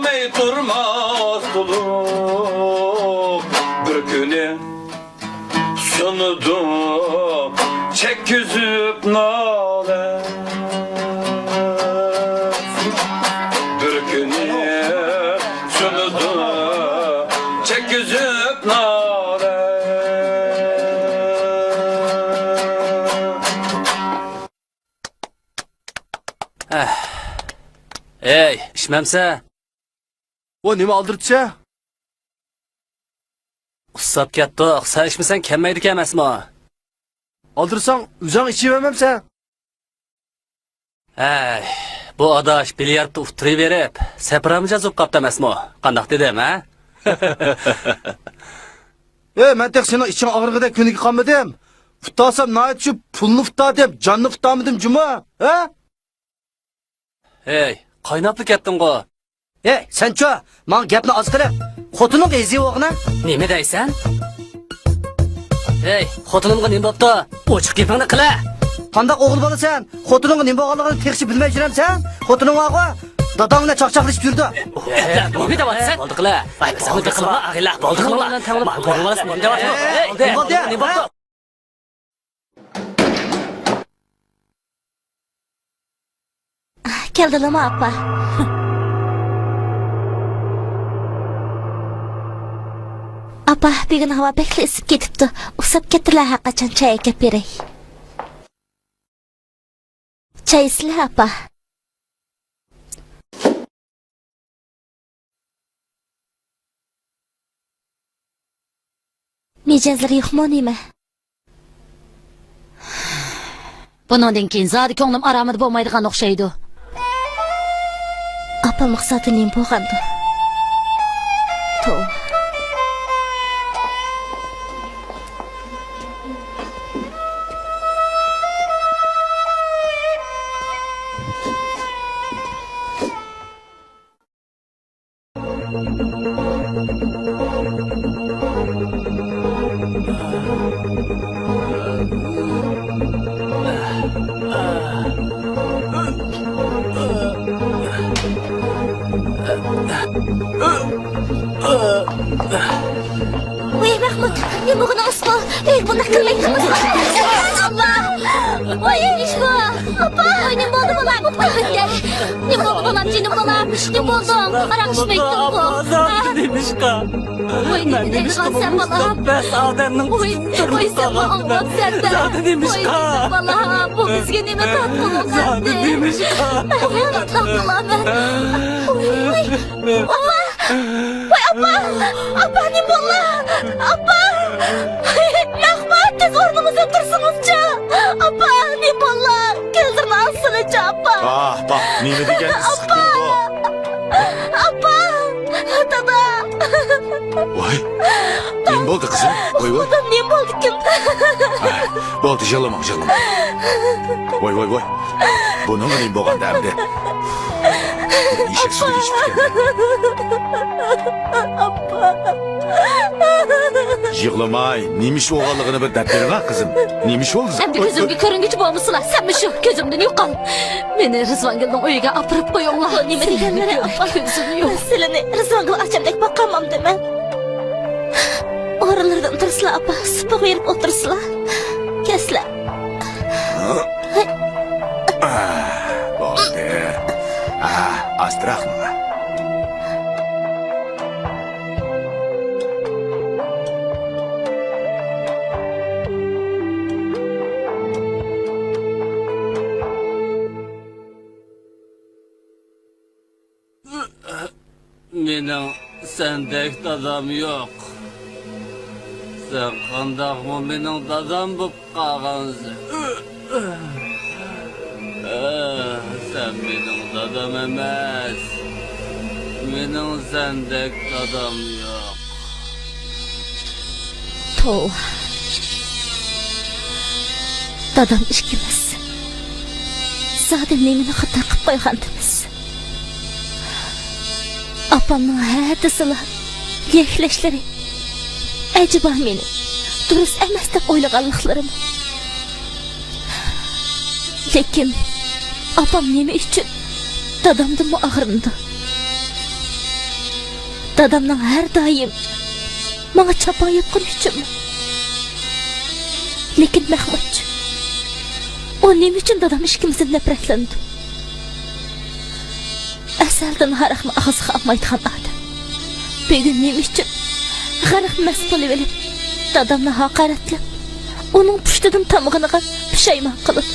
mey durmaz dolup Bir günü sunudu çek yüzüp nale Bir günü sunudu çek yüzüp nale Ey, ishmamsa, O nima oldirdi? ussab ketdik. Sen ishmasan kelmaydi emasmi? Oldirsang, o'zing ichivamamsan. Ey, bu adash bilyardni uftiri berib, sapramiz yozib qapti emasmi? Qandoq dedim, ha? Men tek sening iching og'rig'ida kuniga qolmadim. Futasam nayt shu pulni futa deb, jonni futamidim juma, ha? Ey, qaynapli ketding-ku. Sencho, men gapni oz qilib, xotining ezi o'g'na. Nima deysan? Ey, xotinimga nima bo'pti? Ochiq gapingni qila. Qandoq o'g'il bo'lasan? Xotiningga nima bo'lganligini tekshib bilmay juramsan? Xotining o'g'li dadangni chaqchaqlashib yurdi. Nima deyapsan? Bo'ldi qila. Voy, sen bo'ldi qilma, ag'ila, bo'ldi qilma. Men ko'rvalas, nima deyapsan? Ey, nima bo'pti? Keldilimi apa? Apa, bugun havo bekli isib ketibdi. Usab ketdilar haqqachon chay ekib beray. Chay isli apa. Mijozlar yo'qmi nima? Bundan keyin zodi ko'nglim aramida bo'lmaydigan o'xshaydi. Apa maqsadi nima bo'lgandi? To'g'ri. Wih Mahmud, ni bukan asma. Bunda kırmayın Allah. Wih iş bu. Apa? Ini mau tu Mahmud. Wih Ne oldu bana canım bana? Ne oldu? Arak içmektin bu. Zaten demişka. Oy ne dedin sen bana? Bes adamın Oy sen bana anlat sen de. Zaten demiş Oy ka. bana bu bizge nime tatlı oldu. Zaten demiş ka. Tatlılar ben. Oy. Apa ne bolla? Apa. Rahmat tez ornumuza otursunuzca. Apa ne bolla? Gözlerini alsınıca apa. Ah bak nemi degan sıkın bu. Apa. Dada. Voy. Ne oldu kızım? Voy voy. Adam ne oldu kim? Bo'ldi yig'lama. Voy. Bunun nima bo'lganda endi? Eshik suvi ichib yig'lamay, nemish o'g'allig'ini bir deb berma qizim. Nemish bo'ldi? Endi gözümge körüngücü bo'lmasılar. Sen mi şu gözümden yo'qol. Meni Rizvangilning uyiga apirib qo'yinglar. Nima deganlari? Ko'zim yo'q. Silini Rizvangil achamdek boqamam dema. Oralardan tursizlar apa, sipiq verib o'tirsizlar. Keslar. Bo'ldi. Astrahma. Mening sendek dadam yo'q. Sen qandaqmi mening dadam bo'lib qolgansan? Sen mening dadam emas. Mening sendek dadam yo'q. Tova. Dadam ishkimiz. Zaten nemini xato qilib qo'ygandimiz. Apamның hədisila, yekləşləri. Acaba meni durust emas deb o'ylaganliklarim. Lekin apam nima uchun dadamdan ag'rindi? Dadamning har doim menga chapa yapqan uchunmi? Lekin Mahmud, o nima uchun dadam ishkimizdan nafratlandi? Asaldan haraqni ağzıga almaydigan adam. Bugun nima uchun g'arq mast bo'lib olib, dadamni haqoratlab, uning pushtidan tamog'iga pushaymon qilib.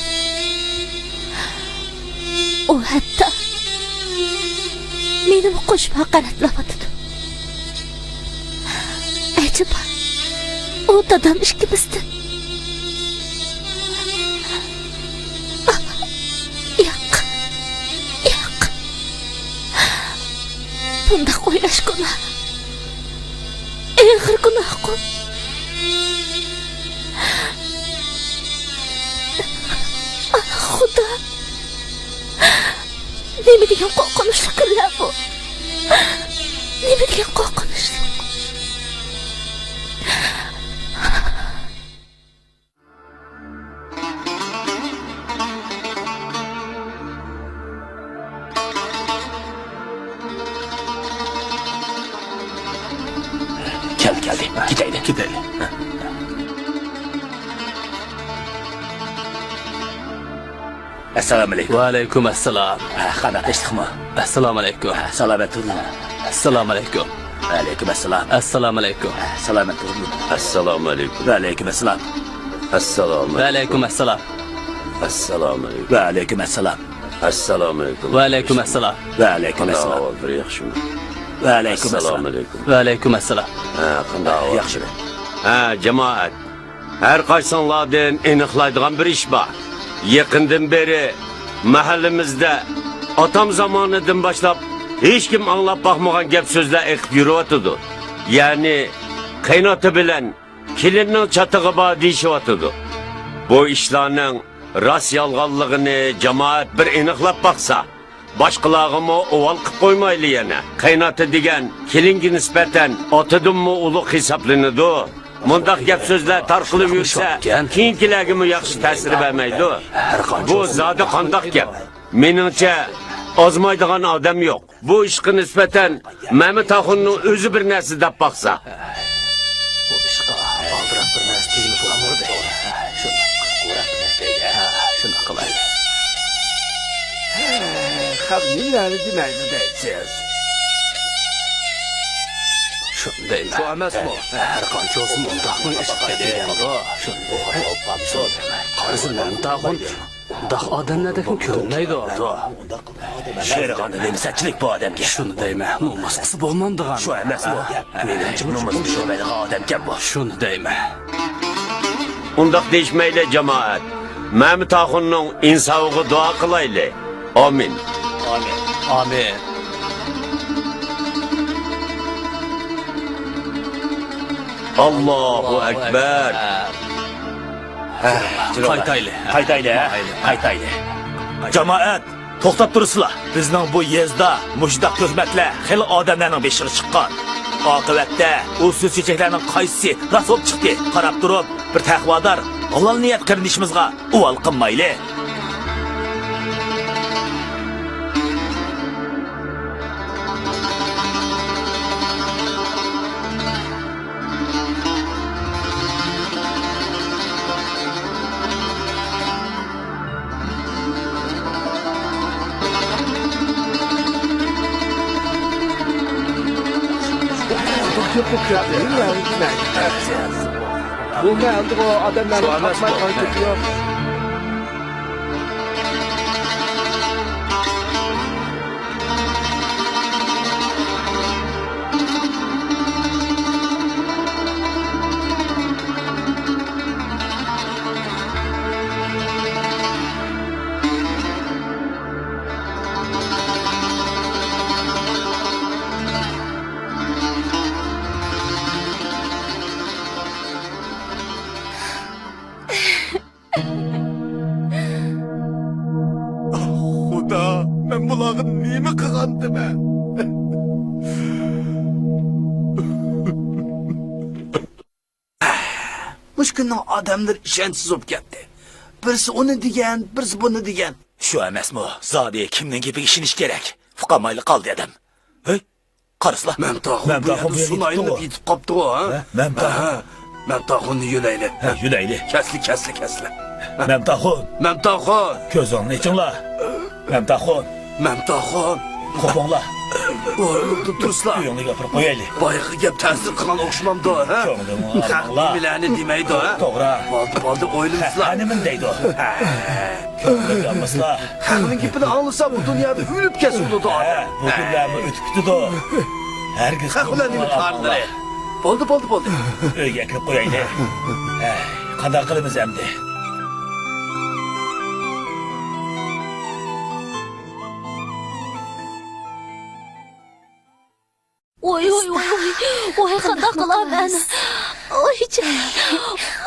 O hatto meni qo'shib haqoratlayotdi. Acaba o dadam ishkimizdan bunda qo'ylash gunoh. Eg'ir gunoh-ku. Xudo. Nima degan qo'rqinchli kunlar bu? Nima degan qo'rqinchli? Geldi. Gidelim. Assalomu alaykum. Va alaykum assalom. Qanaqdashdingmi? Assalomu alaykum. Salomat turing. Assalomu alaykum. Va alaykum assalom. Assalomu alaykum. Salomat turing. Assalomu alaykum. Va alaykum assalom. Assalomu Va alaykum assalom. Assalomu alaykum. Va alaykum assalom. Assalomu alaykum. Va alaykum assalom. Va alaykum assalom. Bir yaxshimi? Va alaykum Assalomu assalom. alaykum. Va alaykum assalom. Qanday Yaxshi. Jamoat. Her qaysanlardan aniqlaydigan bir ish bor. Yaqindan beri mahallimizda otam zamonidan boshlab hech kim anglab baxmagan gap so'zlar eqib yuryotdi. Ya'ni qaynota bilan kelinning chatig'i bor deyishyotdi. Bu ishlarning rost yolg'onligini jamoat bir aniqlab baqsa, boshqalarga o'val qilib qo'ymayli yana. Qaynota degan kelinga nisbatan otadimmi ulug' hisoblanadi. Mundaq gap so'zlar tarqalib yursa, keyingilarga yaxshi ta'sir bermaydi. Bu zodi qandoq gap? Meningcha ozmaydigan odam yo'q. Bu ishga nisbatan Mehmet Axunning o'zi bir narsa deb baqsa. Bu ishqa oldirab bir narsa tegib qo'yamurdi. Shuni qilib qilaylik. Xalq nimalarni demaydi deysiz? Shundaymi? Shu emasmi? Har qancha olsun undaqmi ishqa deganda. Qarasın mundaqun. Undaq odamlardek ko'rinmaydi. Sherg'oni nemsatchilik bu odamga. Shuni deyman, nomusqisi bo'lmamdigan. Shu emasmi? Menimcha nomus tushunmaydigan odamga bu. Shuni deyman. Undaq deyishmayli jamoat. Ma'mud Toxunning insofiga duo qilayli. Amin. Amin. Amin. Allohu akbar. Qaytayli. Qaytayli. Jamoat, to'xtab turasizlar. Bizning bu yezda mushdaq tuhmatlar xil odamlarning beshiga chiqqan. Oqibatda u so'z chechaklarning qaysi rost bo'lib chiqdi. Qarab turib, bir taqvodor halol niyat qilishimizga uvol qilmayli. Bu məldi o adamların atmay qaytıqıyor. Ben bulağın neyimi kıgandı ben? Muşkunun adamlar işensiz olup gitti. Birisi onu diyen, birisi bunu diyen. Shu emasmi? Zodi kimning gapiga ishonish kerak. Fuqamayli qoldi adam. Hey, qaraslar. Memtahun bu yerda sunayını yitip kaptı o ha? Memtahun. Memtahun'u yüleyle. Yulayli. Kesli. Memtahun. Memtahun. Ko'zingni ichinglar. Memtahun. Memtahun. Qo'ponglar. O'rnimda turuslar. Uyingni gapirib qo'yaylik. Bayıqı gap ta'sir qilgan o'xshamamdi ha? Ko'nglimni Xalq nimalarni demaydi ha? To'g'ri. Boldi o'ylimizlar. Nimin deydi? Ko'nglim yonmaslar. Xalqning gapini anglasa bu dunyoda o'lib kesildi Bu kunlarni o'tib ketdi. Hargiz Xalq bilan nima qarindiri? Bo'ldi. Uyga kirib qo'yaylik. Qanday qilamiz endi? Oy, qanday qilaman? Oy,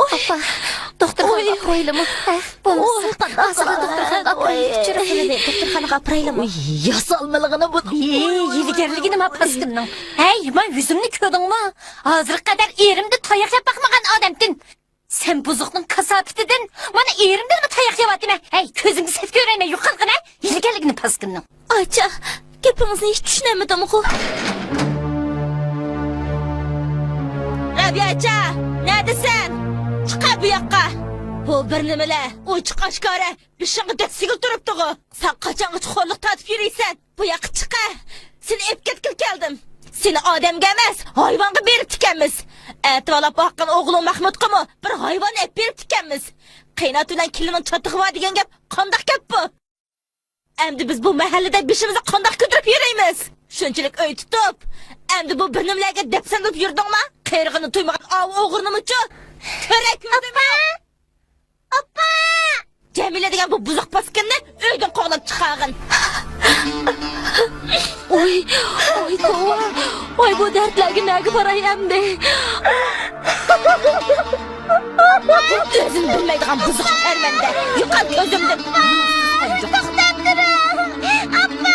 Opa, doktorxonaga qo'yilimi? Oy, qanday Doktorxonaga qo'yilimi? Doktorxonaga qo'yilimi? yasalmaligini bu. Yiligerligi nima paskinning? Hey, men yüzümni ko'rdingmi? Hozir qadar erimni tayoq yeb baqmagan odamdin. Sen buzuqning kasofatidan mana erimdan tayoq yeyaptimi? Hey, ko'zingni set ko'raymi? Yuqalgina yiligerligini paskinning. Acha, gapingizni hech tushunamadim-ku. Rabiacha, neredesin? Chiqa bu yoqqa. Bu bir nimalar? Ochiq oshkora bishingga dasigil turibdi. Sen qachongacha xo'rliq tatib yuraysan? Bu yoqqa chiqa. Seni ep ketgil keldim. Seni odamga emas, hayvonga berib tikanmiz. Atvalab boqqan o'g'lim Mahmudqami bir hayvon ep berib tikanmiz. Qiynat bilan kilining chotig'i bor degan gap qandoq gap bu? Endi biz bu mahallada beshimizni qandoq ko'tarib yuraymiz? Shunchalik o'y tutib, endi bu bir nimalarga depsanib yurdingmi? Qayrig'ini to'ymagan o'g'irnimichi? Ko'ra ko'rdingmi? Oppa! Jamila degan bu buzuq paskinni uydan qo'g'lab chiqargin. Oy, tova. Oy, bu dardlarga nega boray endi? O'zim bilmaydigan buzuq termanda. Yo'qol ko'zimdan. To'xtab turing. Oppa!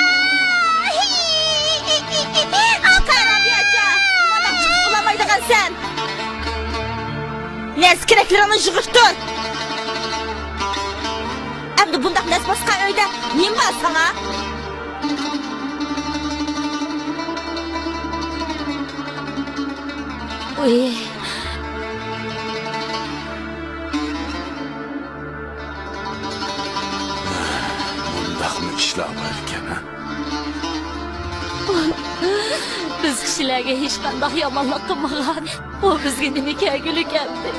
Qarabiyacha, mana ulamaydigan sen. Nes keraklarni yig'ishtir. Endi bundaq nes boshqa uyda nima sana? Oy. Bundaqmı iş işler var iken ha? Biz kishilarga hech qanday yomonlik qilmagan. U bizga nima kelguli keldi.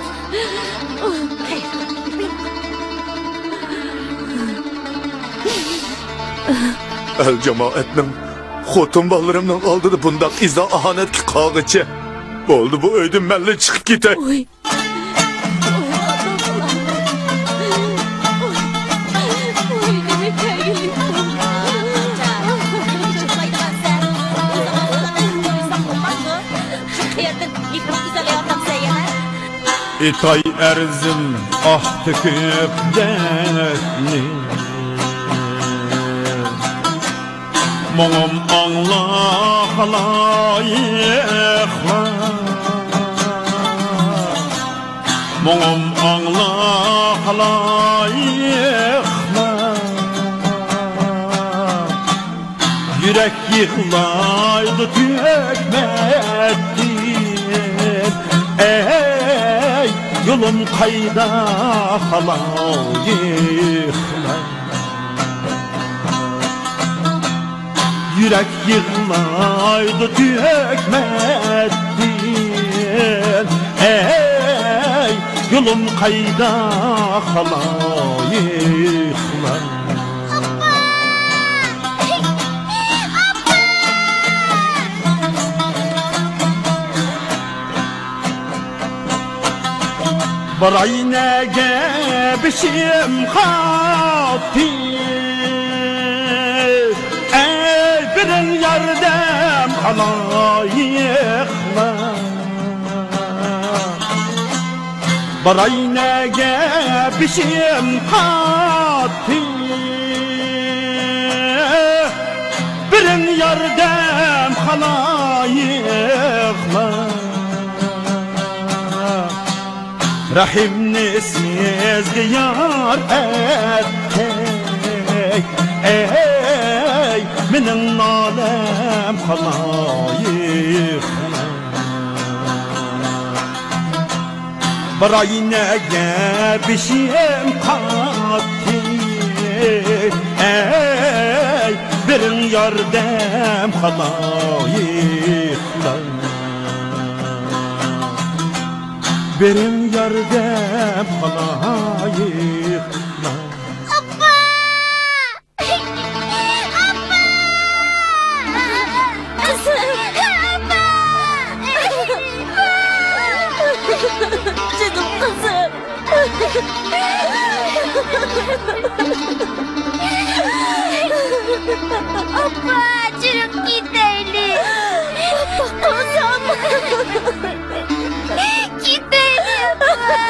El cemaatning xotin bolarimning oldida bundaq izda ahonatga qog'ichi. Bo'ldi bu uydan malla chiqib ketay. İtay erzim ah tüküp dertli Muğum anla halayıklar Muğum anla halayıklar Yürek yıklaydı tükmettir Ey yolum kayda halayıklar Yürek yığılaydı tükmettir Ey yolum kayda halayıklar Barayne gebişim hatim Ey birin yardım halayıklar Barayne gebişim hatim Birin yardım halayıklar Rahimni sizga yar ettik Ey mening nolem haloyiqlar Bir oynaga beshim qotdi Ey birin yordam haloyiqlar Benim yardım halayıklar Abba! Abba! Canım kızım. Abba! Çürük gidelim. Kızım. Gidelim abba!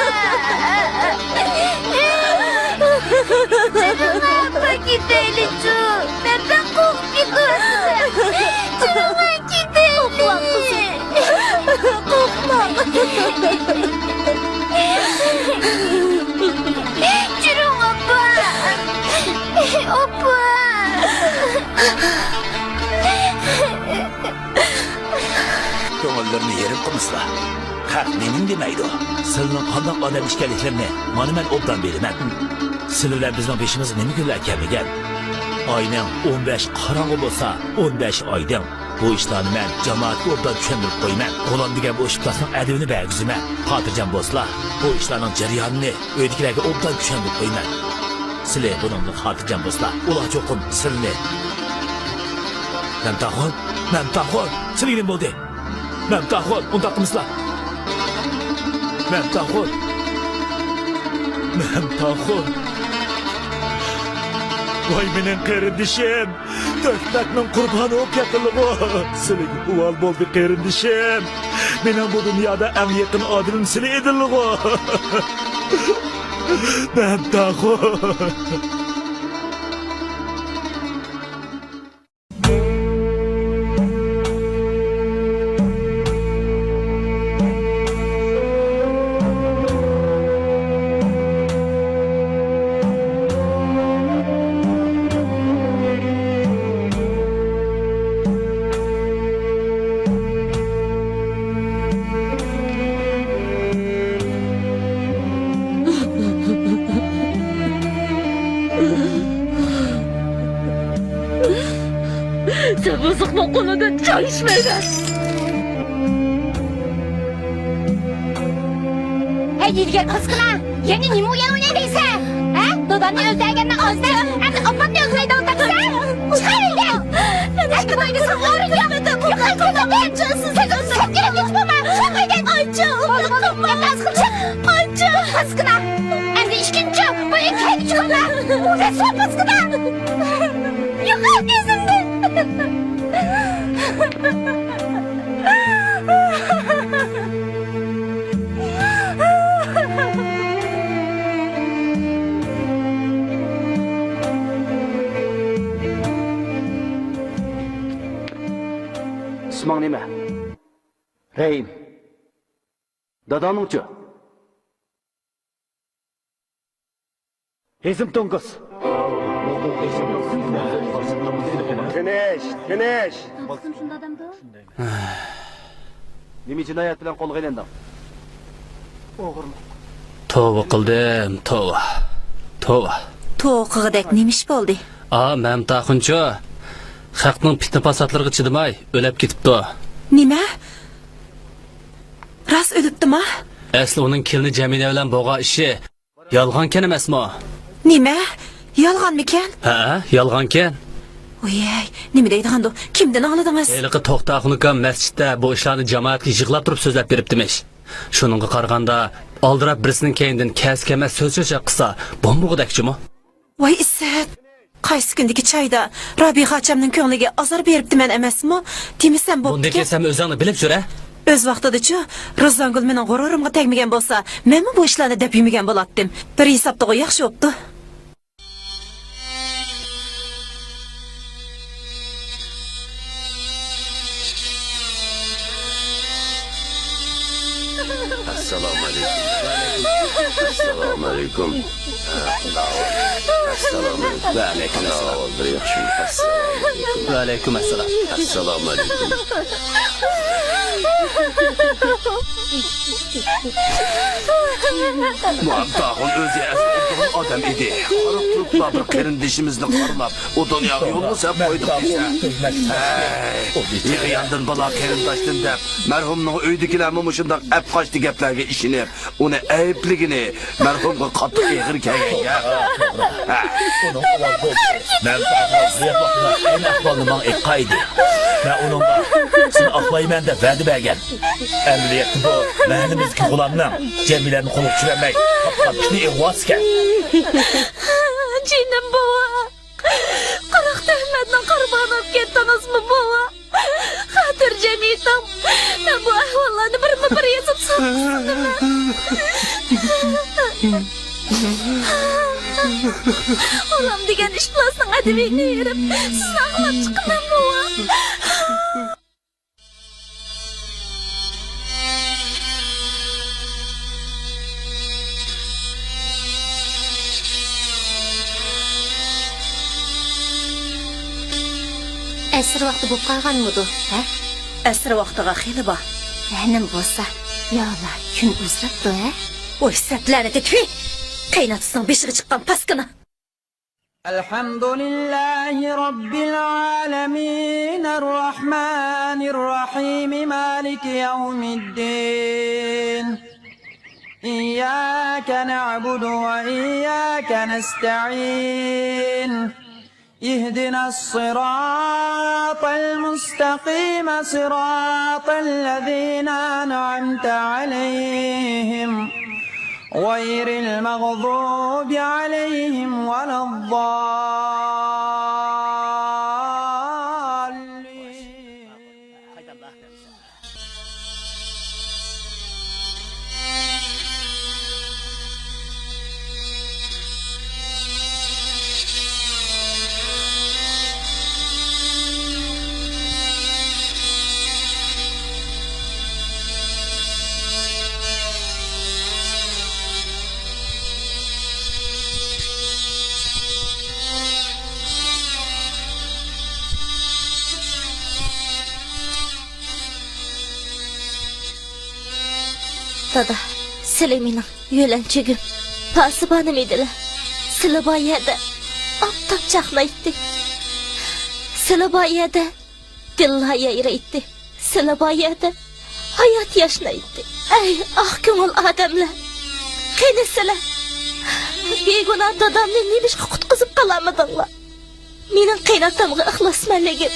Çürük abba gidelim çürük. Ben korkup gidiyorum. Çürük gidelim. Korkma. Çürük abba! Abba! Ko'ngillarni yerim qilmaslar. Haq mening demaydi. Sizning qanday odam ishkanliklarini mana men obdan beraman. Sizlar bilan bizning beshimiz nima kunlar kamigan. Oyning 15 qorong'i bo'lsa, 15 oydan bu ishlarni men jamoatga obdan tushuntirib qo'yman. Qo'lon degan bu ishlarning adabini bergizaman. Xotirjam bo'lsizlar. Bu ishlarning jarayonini uydagilarga obdan tushuntirib qo'yman. Sizlar buningni xotirjam bo'lsizlar. Ular cho'qim sizlarni Memtahon, sizlarga nima bo'ldi? Memtahon, unda qilmisizlar. Memtahon. Voy mening qarindishim. To'shakning qurboni bo'lib ketildi. Sizlarga uvol bo'ldi qarindishim. Mening bu dunyoda eng yaqin odim sizlar edinlar. Memtahon. buzuqning qo'lidan choy ichmayman. Hey yirgen kızgına, yeni nima uyan oynaysan? Ha? Dodanı öldürgenden azdan, hem de apatni öldüreydi otaksan? Çıkar evden! Eski boyunca ağrın yapmadı, yukarı koydan beğeneceksin, sen gerek geçmeme, çık evden! Ayça, unutma! Ayça! Kızgına, hem de işkinci, bu iki çıkma! Resmen kızgına! Yukarı gözümden! İsming nima? Rahim. Dadangchi? Hezim to'ng'iz. Tinish. Nima jinoyat bilan qo'lga olinding? O'g'irlik. Tövbe qildim, tövbe. To'qig'idek nemish bo'ldi? Ma'm taquncho. Xalqning fitna fasadlariga chidamay o'lib ketibdi. Nima? Ras o'libdimi? Asli uning kelini Jamila bilan bo'lgan ishi yolg'onkan emasmi? Nima? Yolg'onmikan? Ha, yolg'onkan. Oyey, nima deydigandi? Kimdan angladingiz? Eliqi To'xtaxunukan masjidda bu ishlarni jamoatga yig'lab turib so'zlab beribdimish. Shuningga qaraganda oldirab birisining keyindan kas-kamas so'z-so'zcha qilsa, bo'mbug'idakchimi? Voy Izzat, qaysi kundagi choyda Rabiha achamning ko'ngliga azor beribdiman emasmi? Demisam bo'pti. Bunday desam o'zingni bilib so'ra. O'z vaqtida-chi, Rizzongul mening g'ururimga tegmagan bo'lsa, men bu ishlarni deb yemagan bo'lardim. Bir hisobda yaxshi bo'pti. Assalomu alaykum. Assalomu alaykum. Assalomu alaykum. Bir yaxshi. Va alaykum assalom. Assalomu alaykum. Muhabbaqın özü əzbətduğun adam idi. Qarıq turupla bir qərindişimizni qarlap, o dünyağı yolunu sen koyduk bize. Yığıyandın bala qərindaşdın dəb, mərhumluğu öydükilə mımışındaq əp qaçdı gəplərə işinib, onu əyibligini mərhumluğu qatıq eğir kəyən ya. Mən en ahvalını eqqaydı. Mən onunla seni aqlayman da vədi bəgən. Əmriyyətli bu, məhnimizki qulamdan Cemilərini qoluq çürəmək, qapqapışını eğvazkən. Cinim bova. Qıraq Ahmet'den qurban olub ketdinizmi bova? Xotirjam men bu ahvollarni birma-bir yozib soldim. Olam degan ish bilan adabiyni yerib, sizni aqlab chiqaman bova. Əsr vaxtı bu qalğanmıdı, hə? Əsr vaqtiga xeyli bor. Mənim bolsa, yo'la kun uzrabdı, hə? Oy, sətlənət etfi. Qaynatısının beşiği çıqqan paskını. Elhamdülillahi Rabbil alemin, Errahmanirrahim, Maliki yevmiddin. İyyâke na'budu ve iyyâke nesta'in. اهدنا الصراط المستقيم صراط الذين أنعمت عليهم غير المغضوب عليهم ولا الضالين. Dada, sizlar mening yo'lanchigim, pasibonim edilar. Sizlar bu yerda oftob chaqnaydi. Sizlar bu yerda dilla yayraydı. Sila bayada hayat yaşnaydı. Ey ah ko'ngil odamlar. Qani sizlar? Begona dadamni nemishqa qutqizib qolamadinglar? Mening qaynotamga ixlosmanligim,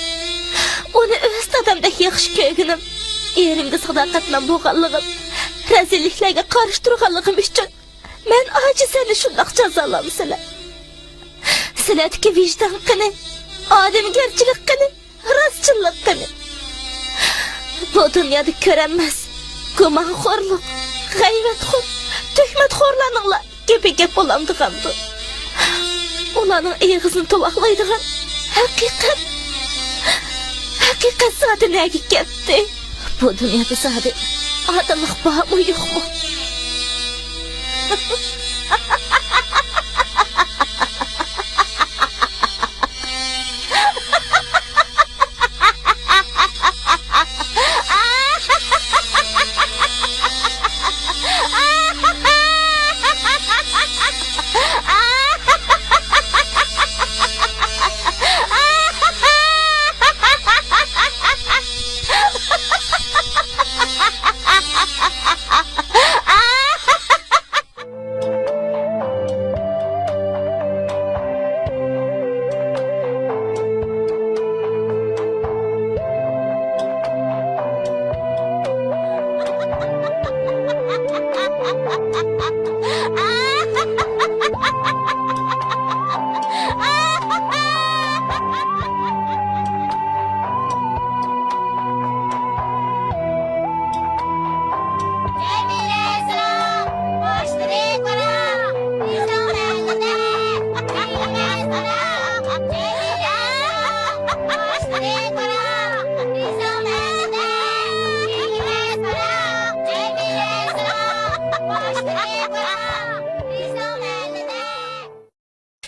uni o'z dadamdek yaxshi ko'rganim, erimga sadoqatman bo'lganligim, razilliklarga qarshi turganligim uchun men ojizani shundoq jazolamsizlar. Sizlardagi vijdon qani, odamgarchilik qani, rostchilik qani. Bu dunyoda ko'ranmas gumonxo'rlik, g'ayratxo'r, tuhmatxo'rlarning gap bo'lamdigandir. Ularning eg'izini tovoqlaydigan haqiqat zoti nega ketdi? Bu dunyoda zodi odamlik bormi yo'qmi?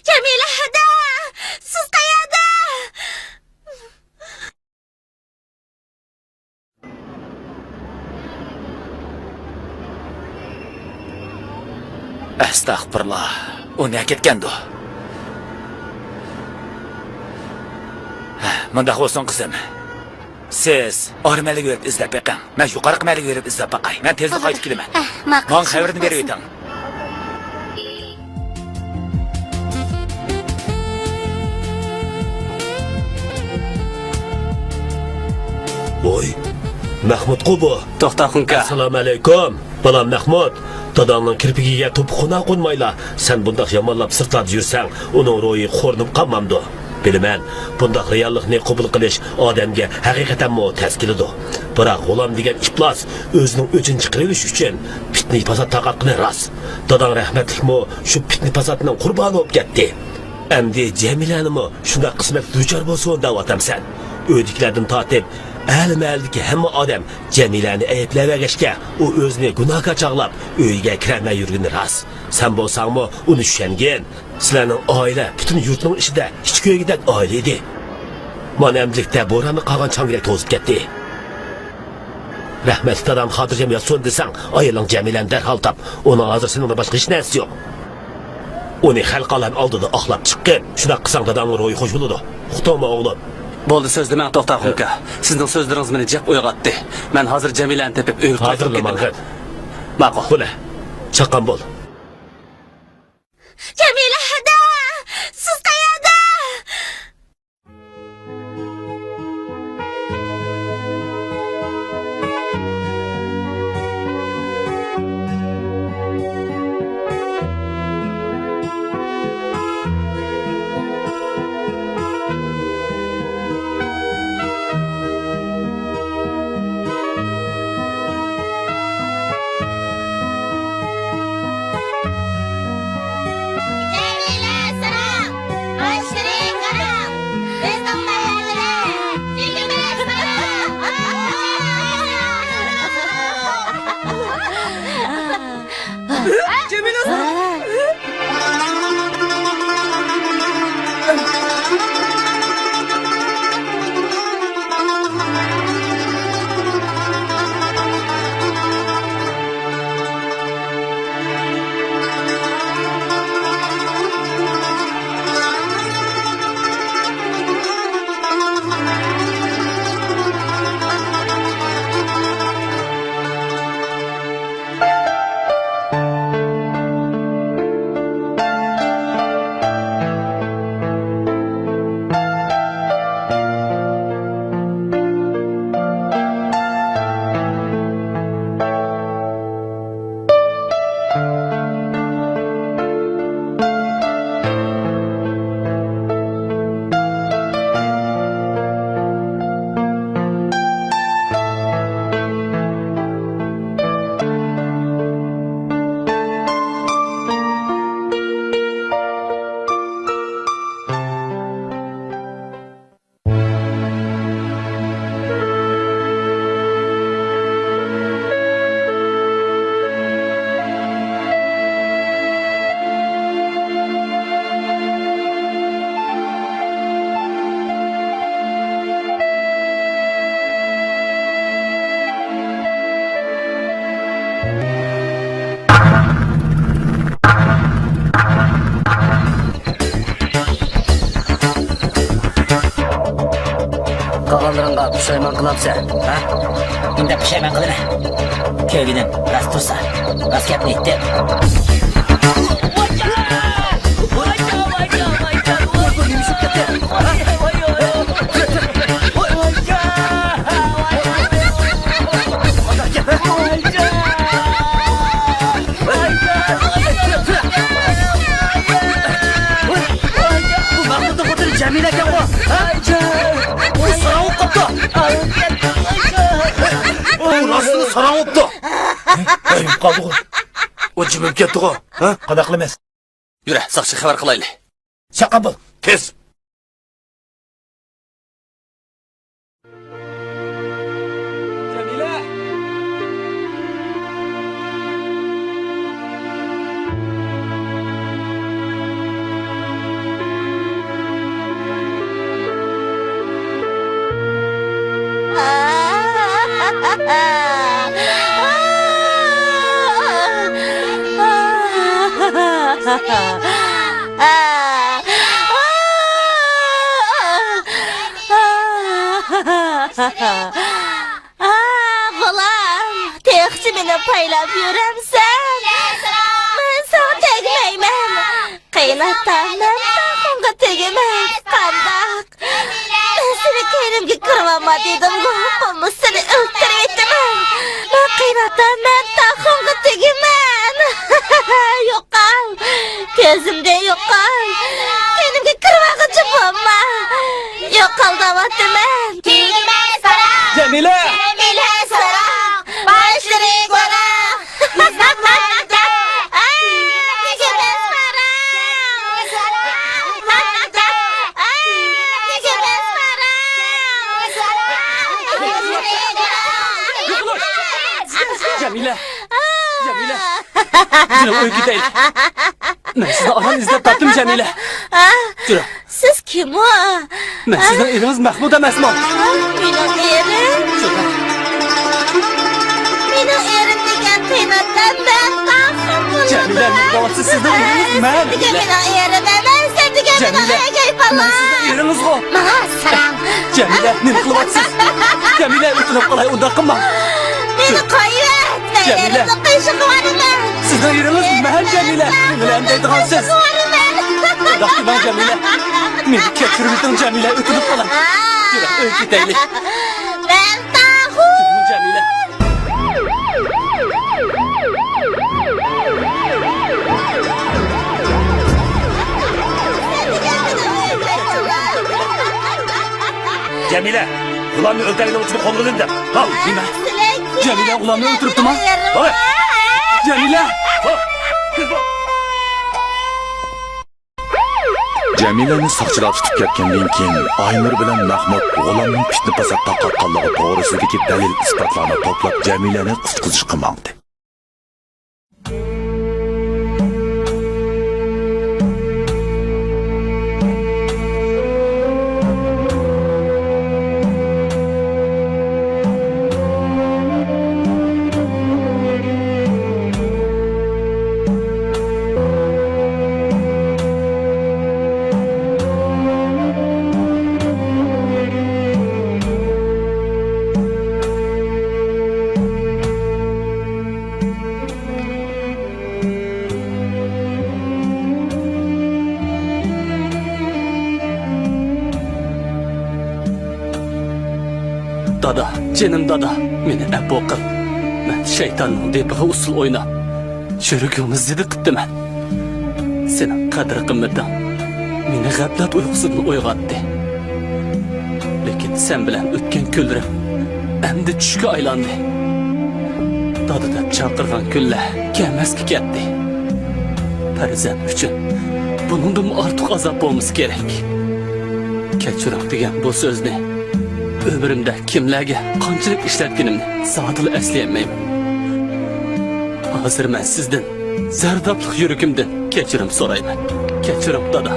Jamila hada! Siz qayerda? Astagfirullah. O ne ketgandu? Mundaq bo'lsin qizim. Siz ormalik verib izlab beqing. Men yuqori qimalik verib izlab baqay. Men tezda qaytib kelaman. Men xabarini berib eting. Voy, Mahmud Qubo. To'xta xunka. Assalomu alaykum. Balam Mahmud. Dadamning kirpigiga to'piqona qo'ymayla. Sen bundaq yomonlab sirtlab yursang, uning ro'yi xo'rnib qolmamdi. Bilaman, bundaq reallikni qabul qilish odamga haqiqatan mo tezkilidir. Biroq g'olam degan iflos o'zining o'chini chiqarish uchun fitni fasod taqatqini rost. Dadam rahmatlikmo shu fitni fasodning qurboni bo'lib ketdi. Endi Jamilanimi shunda qismat duchor bo'lsin deb atamsan. O'diklardan tortib Əl-məldiki həmmə adam Cəmiləni əyibləvəgəşkə o özünü günahqa çağlab öyüge kirəmə yürgünü rast. Sən bolsanmı onu düşəngen, sizlərin ailə, bütün yurtun işi də hiç köygidək ailə idi. Mana əmdilikdə boranı qağan çangirək tozub getdi. Rəhmətli adam xatırcam yatsun desən, ayılın Cəmiləni dərhal tap, onun hazır seninle başqa hiç nəsi yox. Onu xalq alan aldıdı, axlap çıqqın, şuna qısan dadamın royu xoş buludu. Xutamı oğlum. Bo'ldi, so'zni men to'xta xunka. Sizning so'zlaringiz meni jaq uyg'otdi. Men hozir Jamilani tepib uyga qaytib ketaman. Ma'qul. Bula. Chaqqan bo'l. Jamila hada! Siz qayerda? Qilganingga pushaymon qilapsan, ha? Unda pushaymon qilma. Kelginim, rast tursa, rast gapni aytdi. Jamila ekan bu. Bu sarang o'p qopti. Bu rostini sarang o'pdi. Ey, qoldi. O jimib ketdi-ku, ha? Qada qilmas. Yura, saqchi xabar qilaylik. Chaqa bo'l. Tez. Jamila! Bolam, texçi beni paylap yüremsen, ben sana tegmeymen. Kıynatam ben takımga tegemez, kandak. Ben seni kendimge kırmama dedim, ama seni öldürüp ettim. Ben kıynatam ben takımga tegemen. Yok al, gözümde yok al. Kendimge kırmaka çıpama. Yok al davattım ben. Tegmez sana. Jamila! Jamila sarang, başları kora. Jamila! Jamila! Yura, uy gideylik. Ben sizni aram izlab topdim, Jamila. Yura, Siz kim o? ben sizning eringiz Mahmud emasman. Benim erim. Benim erim degan qiymatdan ben qahrim. Jamila, davası sizning eringiz men. Degan benim erim emas, sen degan Jamila, benim egay men sizning eringiz go. Mana sarang. Jamila, nima qilyapsiz? Jamila, o'tinib qolay, unda qilma. Meni qo'yib, men Jamila. erimni qiyshiq qilaman. Sizning eringiz men, Jamila. Nimalarni deydigansiz? Unda qilmang, Jamila. Meni kechirib o'ting, Jamila, o'tinib qolay. Yura, uy ketaylik. Ben tahu. Jamila. Jamila, ularni o'lkaligini uchun qo'ng'ilindim. Qol, nima? Jamila ularni o'tiribdimi? Hoy! Jamila! Jamilani saqchilar tutib ketgandan keyin Aynur bilan Mahmud g'ulomning fitna fasod taqatqanligi to'g'risidagi dalil isbotlarni to'plab Jamilani qutqizishga mangdi. Dada, canım dada, meni əbu qil. Mən şeytanın depiği usul oynab, çürükümü zidi qıptı mən. Senin qadr qımmetin, meni g'aflat uyqusidan uyg'otdi. Lekin sen bilan o'tgan kunlarim endi tushga aylandi. Dada deb chaqirgan kunlar kelmasga ketdi. Farzand uchun buningdan ortiq azob bo'lmasi kerak. Kechiroq degan bu so'zni ömrümde kimlerge qanchalik ishlatganimni zotili eslayolmayman. Hozir men sizdan zardoblik yuragimdan kechirim so'rayman. Kechirim dada.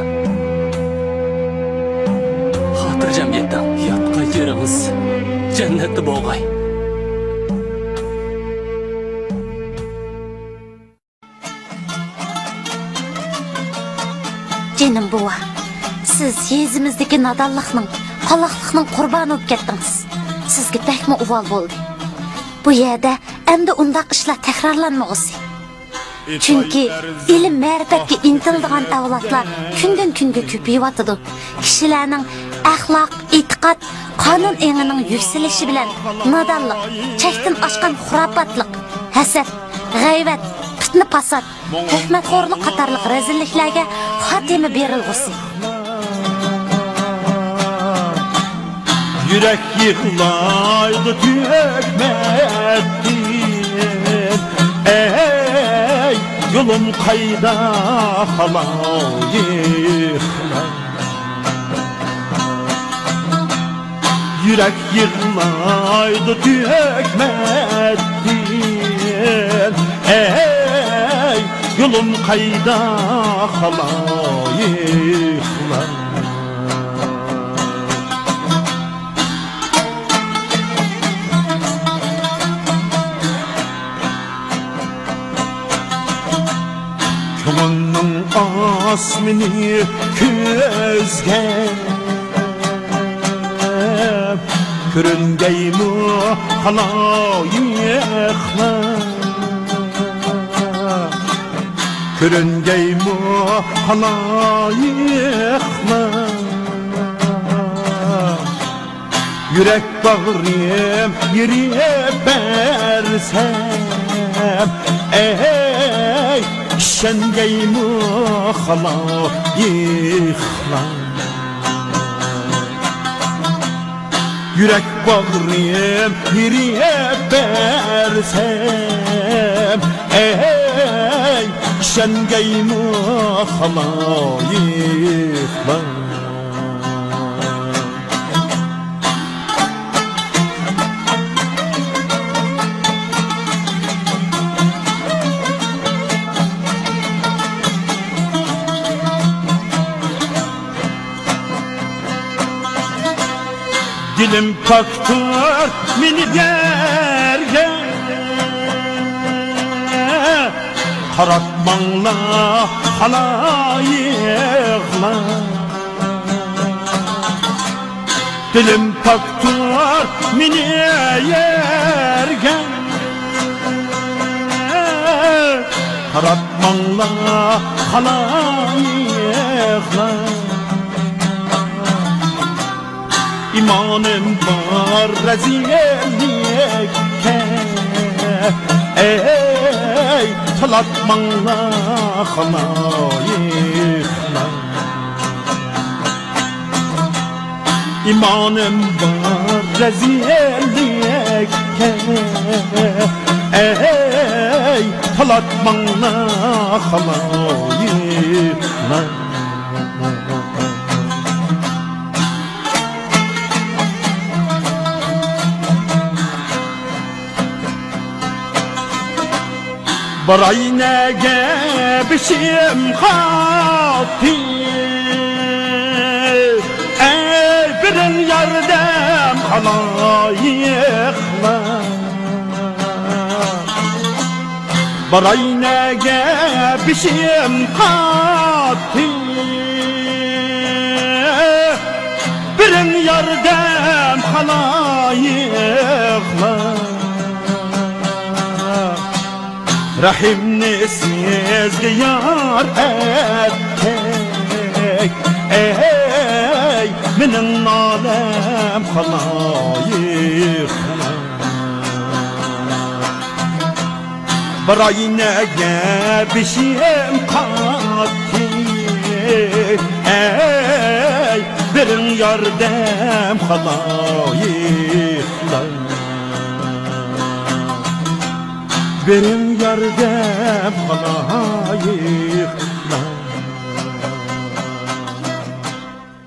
Xotirjamlikdan yotqay yeringiz jannatda bo'lg'ay. Canım buva, siz yezimizdeki nadallıkның qaloqliqning qurboni bo'lib ketdingiz. Sizga bakmi uvol bo'ldi. Bu yerda endi undaq ishlar takrorlanmag'usi. Chunki ilm ma'rifatga intiladigan avlodlar kundan kunga ko'payyotidi. Kishilarning axloq, e'tiqod, qonun engining yuksalishi bilan nodonlik, chekdan oshgan xurofotlik, hasad, g'aybat, fitna fasod, tuhmatxo'rlik qatorliq rezilliklarga xotima berilg'usi. Yürek yıklaydı tükmettin. Ey yolum kayda halayıklar. Yürek yıklaydı tükmettin. Ey yolum kayda halayıklar. Kömünün asmini közge Körüngeymi halayıklar Körüngeymi halayıklar Yürek bağrım yere bersem Ey şengeymi halayıklar Yürek bağrım yere bersem Ey şengeymi halayıklar Dilim taktır mini derge Karatmanla halayıklar Dilim taktır mini yerge Karatmanla halayıklar İmanım var rezillikte Ey talatmanla halayıklar İmanım var rezillikte Ey talatmanla halayıklar Barayne bişim hati Ey birin yardem halayıklar Barayne bişim hati Birin yardem halayıklar Rahimni sizge yar ettek Ey minin alem halayıklar Barayne bişim kati Ey birin yardem halayıklar Benim yardem halayık